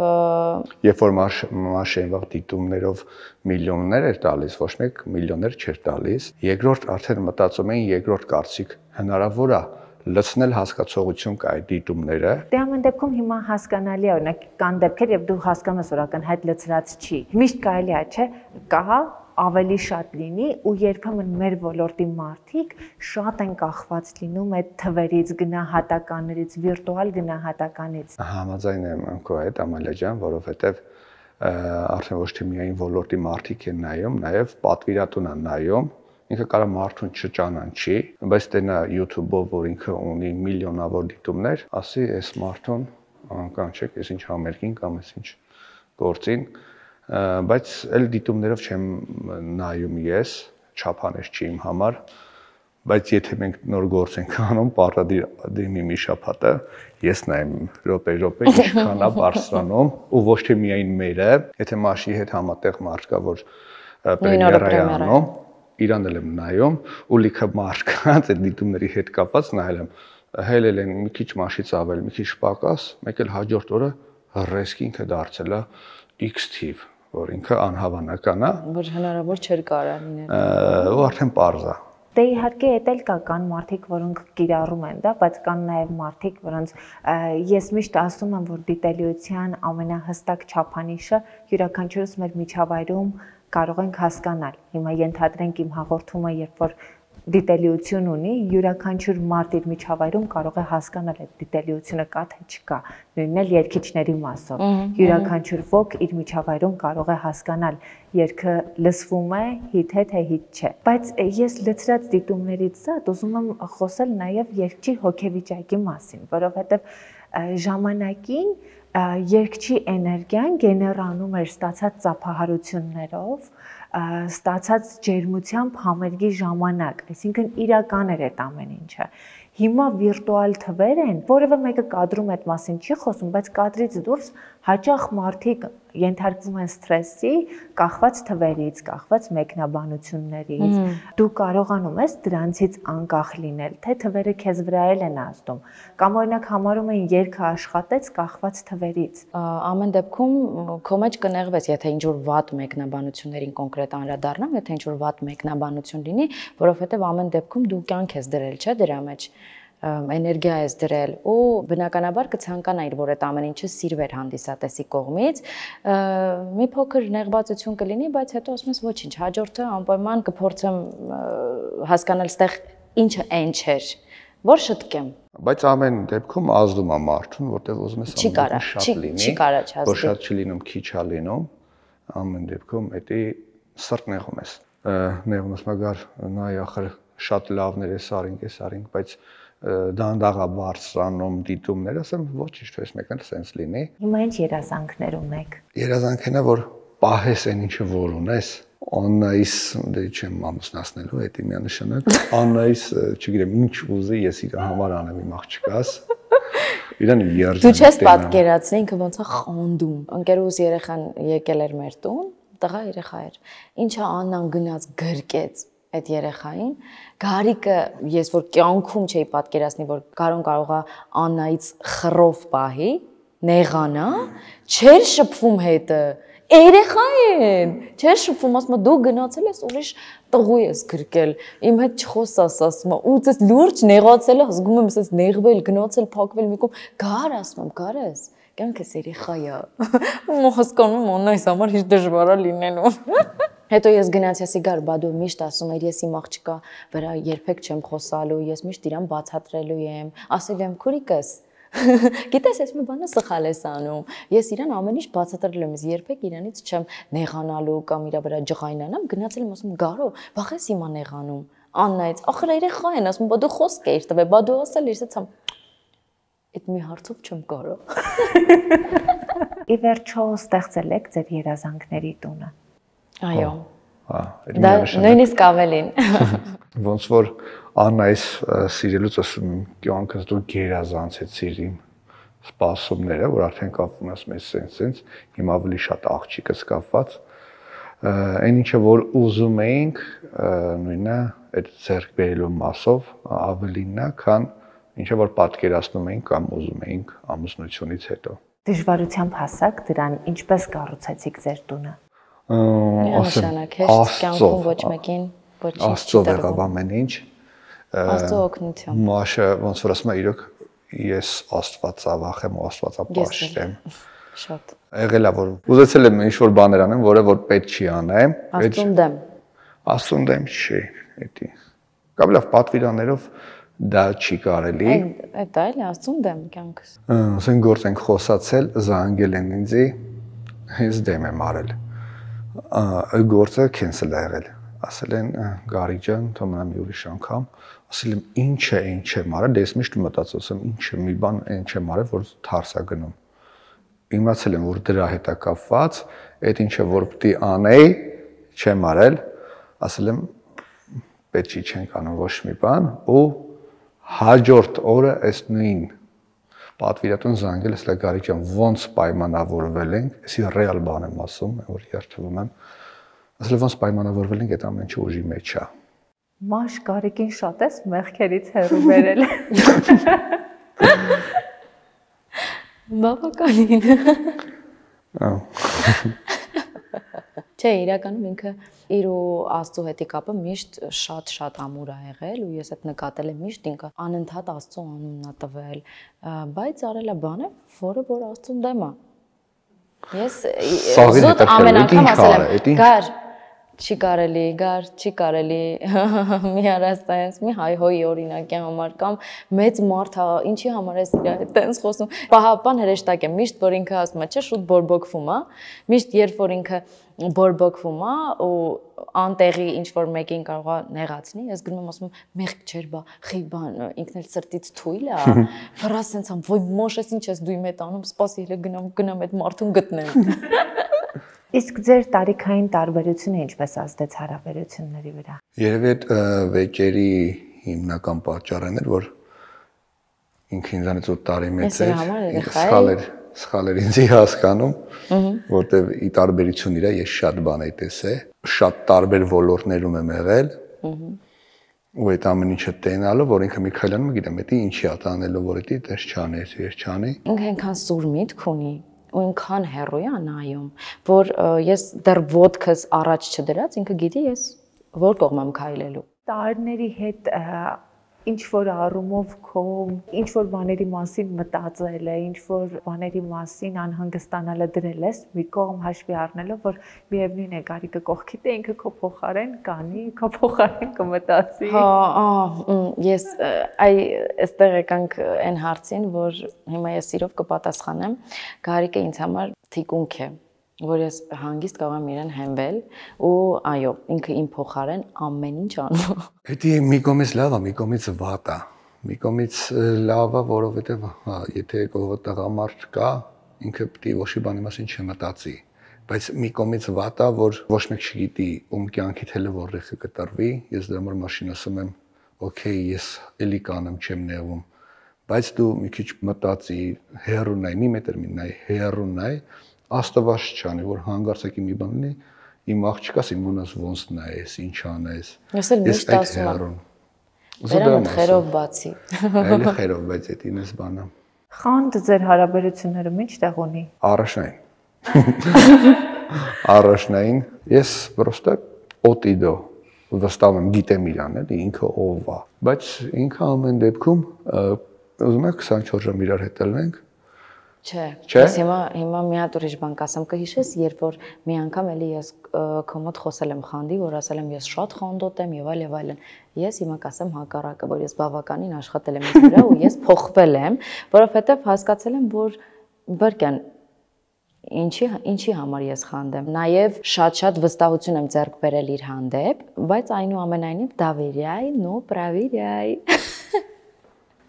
երբ որ մաշեն վաղ դիտումներով միլիոններ էր տալիս, ոչ մեկ միլիոններ չէր տալիս, երկրորդ արդեն մտածում էին երկրորդ կարծիք հնարավոր է լցնել հասկացողություն կա այդ դիտումները։ Դե ամեն դեպքում հիմա հասկանալի է, օրինակ կան դեպքեր, երբ դու հասկանում ես, որ ակնհայտ լցրած չի։ Միշտ կարելի է, չէ, կա ավելի շատ լինի ու երբեմն մեր ոլորտի մարդիկ շատ են կախված լինում այդ թվերից, գնահատականներից, վիրտուալ գնահատականից։ Համաձայն եմ քո հետ, Ամալիա ջան, որովհետև արդեն ոչ թե միայն ոլորտի մարդիկ են նայում, նաև պատվիրատուն են նայում։ Ինքը կարող մարդուն չճանաչի, բայց տենա YouTube-ով, որ ինքը ունի միլիոնավոր դիտումներ, ասի այս մարդուն կանչեք, այս ինչ համերգին կամ այս ինչ գործին, բայց այլ դիտումներով չեմ նայում ես, չափանիշ չի իմ համար, բայց եթե մենք նոր գործ ենք անում, պարտադիր մի շաբաթը ես նայեմ րոպե ինչքան է բարձրանում ու ոչ թե միայն մերը, եթե մաշի հետ համատեղ մարդ կա, որ պրեմիերա է անում, իրան էլ եմ նայում ու լիքը մարդկանց այդ դիտումների հետ կապված նայել եմ, հելել են մի քիչ մաշից ավել, մի քիչ պակաս, մեկ էլ հաջորդ օրը ռեսկի ինքը դարձել է X թիվ, որ ինքը անհավանական է, որ հնարավոր չէր կարա լինել։ Ու արդեն պարզ է։ Դե իհարկե էդ էլ կան մարդիկ, որոնք կիրառում են դա, բայց կան նաև մարդիկ, որոնց ես միշտ ասում եմ, որ դիտելիության ամենահստակ չափանիշը յուրաքանչյուրս մեր միջավայրում կարող ենք հասկանալ։ Հիմա ենթադրենք իմ հաղորդումը, երբ որ դիտելիություն ունի, յուրաքանչյուր մարդ իր միջավայրում կարող է հասկանալ այդ դիտելիությունը կա թե չկա, նույնն էլ երգիչների մասով։ Յուրաքանչյուր ոք իր միջավայրում կարող է հասկանալ երգը լսվում է, հիթ է թե հիթ չէ։ Բայց ես լցրած դիտումներից զատ ուզում եմ խոսել նաև երգչի հոգեվիճակի մասին, որովհետև ժամանակին երգչի էներգիան գեներանում էր ստացած ծափահարություններով, ստացած ջերմությամբ համերգի ժամանակ, այսինքն իրական էր այդ ամեն ինչը։ Հիմա վիրտուալ թվեր են, որևէ մեկը կադրում այդ մասին չի խոսում, բայց կադրից դուրս հաճախ մարդիկ ենթարկվում են սթրեսի, կախված թվերից, կախված մեկնաբանություններից։ Դու կարողանում ես դրանցից անկախ լինել, թե թվերը քեզ վրա են ազդում, կամ օրինակ համարում են երգը աշխատեց կախված թվերից։ Ամեն դեպքում քո մեջ կնեղվես, եթե ինչ որ վատ մեկնաբանություններին կոնկրետ անդրադառնամ, եթե ինչ որ վատ մեկնաբանություն լինի, որովհետև ամեն դեպքում դու կյանք ես դրել, չէ՞ դրա մեջ էներգիա ես դրել ու բնականաբար կցանկանայիր, որ այդ ամեն ինչը սիրվեր հանդիսատեսի կողմից, մի փոքր նեղվածություն կլինի, բայց հետո ասում ես ոչինչ, հաջորդը անպայման կփորձեմ հասկանալ ստեղ ինչը այն չէր, որ շտկեմ։ Բայց ամեն դեպքում ազդում է մարդուն, որտեղ ուզում ես շատ լինի, որ շատ չլինում, քիչ է լինում, ամեն դեպքում էդի սրտ նեղում ես։ Նեղում ես մագար նայ ախր շատ լավներ ես արինք, բայց դանդաղա բարձրանում դիտումներ, ասեմ ոչինչ, թույս մեկն էլ սենց լինի։ Հիմա ինչ երազանքներ ունեք։ Երազանքն է, որ պահես այն ինչը որ ունես, Աննայիս դե չեմ ամուսնացնելու, դա միանշանակ։ Աննայիս, չգիտեմ, ինչ ուզի, ես իր համար անեմ իմ աղջկաս։ Իրան երջանիկ։ Դու չես պատկերացնի ինքը ոնց է խանդում։ Ընկերուս երեխան եկել էր մեր տուն, տղա երեխա էր։ Ինչա Աննան գնաց գրկեց այդ երեխային, Գարիկը ես որ կյանքում չէի պատկերացնի, որ կարողա Աննայից խռով պահի, նեղանա, չէր շփվում հետը, երեխա են, չէր շփվում, ասում դու գնացել ես ուրիշ տղու ես գրկել, իմ հետ չխոսաս, ասում ու ես լուրջ նեղացել եմ, զգում եմ ես նեղվել, գնացել, փակվել մի կողմ, գար ասում եմ, գար ես, կյանքս երեխա է, ու հասկանում Աննայիս համար ինչ դժվար է լինելու։ Հետո ես գնացի գար, բա դու միշտ ասում ես ես իմ աղջկա վրա երբեք չեմ խոսալու, ես միշտ իրան բացատրելու եմ, ասել եմ քուրիկս, գիտես ես մի բանը սխալ ես անում, ես իրան ամեն ինչ բացատրելու եմ, ես երբեք իրանից չեմ նեղանալու կամ իրա վրա ջղայնանամ, գնացել եմ ասում գարո, բախես հիմա նեղանում, Աննայից, ախր երեխա են, ասում բա դու խոսք էիր տվել, բա դու ասել ես ցամ, այդ մի հարցով չեմ կարող։ Ի վերջո ստեղծել եք ձեր երազանքների տունը։ Այո։ Դա նույնիսկ ավելին։ Ոնց որ Աննայիս սիրելուց ասում եմ, կյանքս դու գերազանցեցիր իմ սպասումները, որ արդեն կապվում ես մեզ սենց, իմ ավելի շատ աղջիկս կապված։ Այն ինչը որ ուզում էինք, նույնը այդ ձեռք բերելու մասով ավելինն է, քան ինչը որ պատկերացնում էինք կամ ուզում էինք ամուսնությունից հետո։ Դժվարությամբ հասակ դրան, ինչպես կառուցեցիք ձեր տունը։ Նշանակ հեշտ կյանքում ոչ մեկին ոչ ինչ Աստծո եղավ ամեն ինչ։ Աստծո օգնությամբ։ Մաշը ոնց որ ասում է իրոք ես Աստված ավախեմ ու Աստվածապաշտեմ։ Շատ։ Եղել է որ ուզեցել եմ ինչ որ բաներ անեմ, որը որ պետք չի անեմ։ Աստծուն դեմ։ Աստծուն դեմ չի, էդի։ Կամ լավ պատվիրաններով դա չի կարելի։ Այդ այլ Աստծուն դեմ կյանքս։ Ասեն գործ ենք խոսացել, զանգել են ինձի, ես դեմ եմ արել։ Գործը cancel է եղել։ Ասել են Գարիկ ջան, թող մնա մի ուրիշ անգամ։ Ասել եմ ինչ եմ արել, ես միշտ մտածում եմ ինչ մի բան այն չեմ արել, որ թարս է գնում։ Իմացել եմ, որ դրա հետ է կապված, այդ ինչը որ պիտի անեի, չեմ արել, ասել եմ պետք չի չենք անում ոչ մի բան ու հաջորդ օրը այս նույն պատվիրատուն զանգել ես Գարիկ ջան, ոնց պայմանավորվել ենք, էսի ռեալ բան եմ ասում, որ երթվում եմ, ասել ոնց պայմանավորվել ենք, այդ ամեն ինչը ուժի մեջ է։ Մաշ Գարիկին շատ ես մեղքերից հեռու բերել։ Բավականին։ Չէ, իրականում ինքը իր ու Աստծո հետի կապը միշտ շատ ամուր է եղել ու ես այդ նկատել եմ միշտ ինքը անընդհատ Աստծո անունն է տվել, բայց արել է բանը, որը որ Աստծուն դեմ է։ Ես զուտ ամեն անգամ ասել եմ, գար, չի կարելի, մի հարաստայից, մի հայհոյի օրինակի համար կամ մեծ մարդ ինչի համար ես իր հետ տենց խոսում, պահապան հրեշտակ եմ, միշտ որ ինքը ասում է, չէ, շուտ բորբոքվում է, միշտ երբ որ ինքը բորբոքվում է ու անտեղի ինչ որ մեկին կարող է նեղացնի, ես գնում եմ ասում մեղք չէր, բա խի բան, ինքն էլ սրտից թույլ է, վրա սենց ամ, ոյ մոշես ինչ ես դու իմ հետ անում, սպասի հենց գնամ այդ մարդուն գտնեմ։ Իսկ ձեր տարիքային տարբերությունը ինչպես ազդեց հարաբերությունների վրա։ Երևի այդ վեճերի հիմնական պատճառն էր, որ ինքը ինձանից 8 տարի մեծ էր, սխալ էր ինձ հասկանում, որտեվ ի տարբերություն իրա ես շատ բան էի տեսել, շատ տարբեր ոլորտներում եմ եղել։ Ու այդ ամեն ինչը տենալով, որ ինքը Միքայելյանը գիտեմ, դա ինչի է տանելով, որ դա դες չանի, ես չանի։ Ինքը այնքան սուր միտք ունի, ու այնքան հեռու է նայում, որ ես դեռ ոտքս առաջ չդրած, ինքը գիտի ես որ կողմ եմ քայլելու։ Տարիների հետ ինչ որ առումով քո ինչ որ բաների մասին մտածել է, ինչ որ բաների մասին անհանգստանալը դրել ես մի կողմ հաշվի առնելով, որ միևնույն է Գարիկը կողքիդ է, ինքը քո փոխարեն կանի, քո փոխարեն կմտածի։ Ես այստեղ եկանք այն հարցին, որ հիմա ես սիրով կպատասխանեմ, Գարիկը ինձ համար թիկունք է, որ ես հանգիստ կարող եմ իրեն հենվել ու այո, ինքը իմ փոխարեն ամեն ինչ անում։ Դա մի կողմից լավ է, մի կողմից վատ է։ Մի կողմից լավ է, որովհետև եթե կողքը տղամարդ կա, ինքը պետք է ոչի բանի մասին չմտածի։ Բայց մի կողմից վատ է, որ ոչ մեկ չգիտի ում կյանքի թելը որտեղ կտրվի, ես դրա համար մաշին ասում եմ, օքեյ, ես էլի կանեմ, չեմ նեղում։ Բայց դու մի քիչ մտածի, հեռու նայ, մի մետր մի նայ, հեռու նայ, Աստված չանի, որ հանգարցակի մի բան լինի, իմ աղջիկաս իմ ունես ոնց նայես, ինչ անես։ Ես էլ միշտ ասում եմ։ Դրանց խերով բացի։ Այլ խերով, բայց դա ինձ բանա։ Խանդը ձեր հարաբերություններում ինչ տեղ ունի։ Առաջնային։ Առաջնային, ես պրոստը օտիդո վստահ եմ, գիտեմ իրան, էլի ինքը ով է, բայց ինքը ամեն դեպքում ուզում եք 24 ժամ իրար հետ ելնենք։ Չէ, ես հիմա մի հատ ուրիշ բան կասեմ, կհիշես, երբ որ մի անգամ էլի ես քո մոտ խոսել եմ խանդի, որ ասել եմ ես շատ խանդոտ եմ եւ այլն։ Ես հիմա կասեմ հակառակը, որ ես բավականին աշխատել եմ ինձ վրա ու ես փոխվել եմ, որովհետեւ հասկացել եմ, որ Բերկյան ինչի համար ես խանդեմ։ Նաեւ շատ վստահություն եմ ձեռք բերել իր հանդեպ, բայց այնուամենայնիվ доверяй, но проверяй։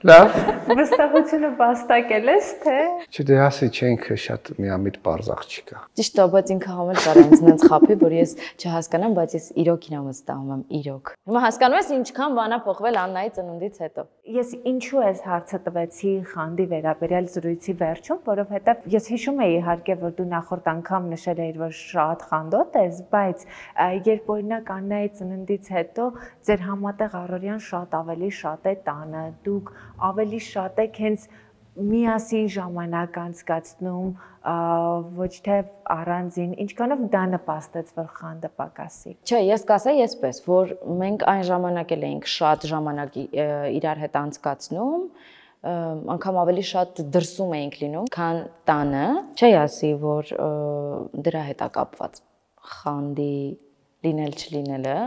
Լավ։ Վստահությունը վաստակել ես, թե։ Չէ, ասի չենք շատ միամիտ པարզ աղջիկա։ Ճիշտ է, բայց ինքը համել կարող ինձ նենց խափի, որ ես չհասկանամ, բայց ես իրոք իրան վստահում եմ, իրոք։ Հիմա հասկանում ես ինչքան բան է փոխվել Աննայի ծնունդից հետո։ Ես ինչու ես հարցը տվեցի խանդի վերաբերյալ զրույցի վերջում, որովհետև ես հիշում եի իհարկե, որ դու նախորդ անգամ նշել էիր, որ շատ խանդոտ ես, բայց երբ օրինակ Աննայի ծննդից հետո ձեր համատեղ առօրյան շատ ավելի շատ է տանը, դուք ավելի շատ եք հենց միասին ժամանակ անցկացնում, ոչ թե առանձին, ինչքանով դա նպաստեց, որ խանդը պակասի։ Չէ, ես կասեի այսպես, որ մենք այն ժամանակ էլ էինք շատ ժամանակ իրար հետ անցկացնում, անգամ ավելի շատ դրսում էինք լինում, քան տանը։ Չի ասի, որ դրա հետ է կապված խանդի լինել չլինելը,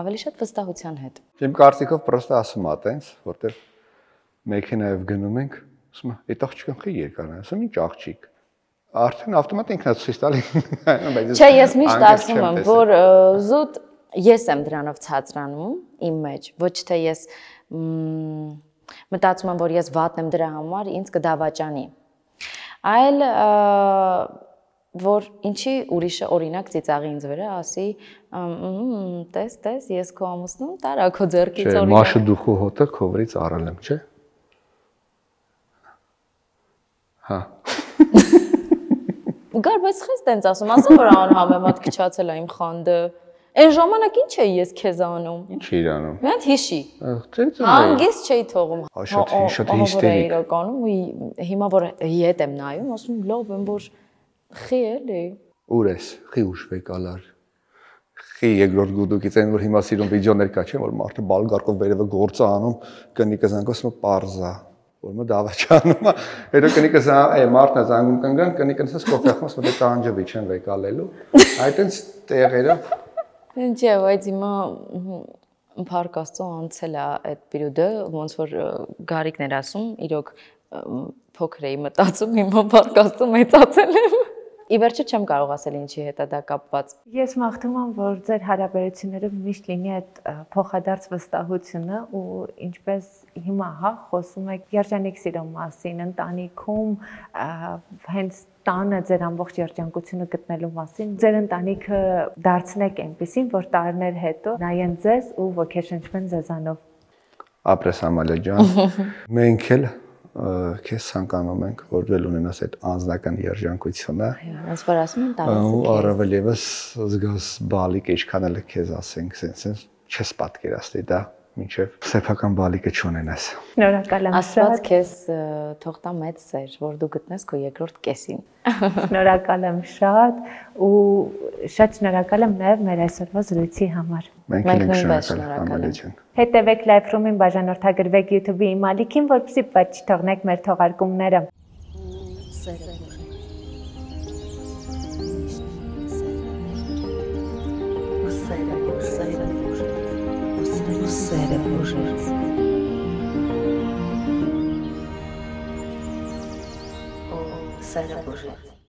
ավելի շատ վստահության հետ։ Իմ կարծիքով պրոստը ասում ա տենց, որտեղ մեքենայով գնում ենք, ասում եմ, այդ աղջիկն խի երկար է, ասում ինչ աղջիկ։ Արդեն ավտոմատ ինքնա ցույց տալի։ Չէ, ես միշտ ասում եմ, որ զուտ ես եմ դրանով ցածրանում իմ մեջ, ոչ թե ես մտածում եմ, որ ես վատն եմ դրա համար, ինձ կդավաճանի։ Այլ որ ինչի ուրիշը օրինակ ծիծաղի ինձ վրա, ասի, տես, ես քո ամուսնուն տարա քո ձեռքից օրինակ։ Չէ, մաշը դուխու հոտը քո վրից առել եմ, չէ։ Հա։ Գար, բայց խես տենց ասում, ասա որ անհամեմատ քչացել է իմ խանդը։ Այն ժամանակ ինչ էի ես քեզ անում։ Ինչ էիր անում։ Մի հատ հիշի։ Տենց Հանգիստ չէի թողում։ Շատ հիստերիկ։ Իրականում ու հիմա որ ետ եմ նայում, ասում լավ եմ, որ խի էլի։ Ուր ես, խի ուշվեկալար։ Խի երկրորդ գուդուկից այն որ հիմա սիրուն վիդեոներ կա, չէ, որ մարդը բալգարկով վերևը գործը անում, կնիկը զանգում, ասում պարզա, որ մը դավաճանում է։ Հետո կնիկը մարդն է զանգում կնգան, կնիկը ասես կոֆե խմես, մտե տանջվի չեն վեկալելու։ Այդտենց տեղերով։ Չէ, բայց հիմա Փառք Աստծո անցել է այդ պերիոդը, ոնց որ Գարիկն էր ասում, իրոք փոքր էի մտածում, հիմա Փառք Աստծո մեծացել եմ։ Ի վերջո չեմ կարող ասել ինչի հետ է դա կապված։ Ես մաղթում եմ, որ ձեր հարաբերություններում միշտ լինի այդ փոխադարձ վստահությունը ու ինչպես հիմա խոսում եք երջանիկ սիրո մասին, ընտանիքում հենց տանը ձեր ամբողջ երջանկությունը գտնելու մասին, ձեր ընտանիքը դարձնեք այնպեսին, որ տարիներ հետո նայեն ձեզ ու ոգեշնչվեն ձեզանով։ Ապրես Ամալիա ջան, մենք էլ քեզ ցանկանում ենք, որ դու ունենաս այդ անձնական երջանկությունը։ Ոնց որ ասում են, ու առավել եւս զգաս բալիկ ինչքան էլ քեզ ասենք, sense չես պատկերացնի դա մինչև սեփական բալիկը չունենաս։ Շնորհակալ եմ Աստված շատ։ քեզ թող տա մեծ սեր, որ դու գտնես քո երկրորդ կեսին։ Շնորհակալ եմ շատ ու շատ շնորհակալ եմ նաև մեր այսօրվա զրույցի համար։ Մենք Մենք ենք նույնպես շնորհակալ շնորհակալ համալիչին։ Հետևեք Live Room-ին, բաժանորդագրվեք YouTube-ի իմ ալիքին, որպեսզի պատճ չթողնեք մեր թողարկումները։ Սերը բուժեց։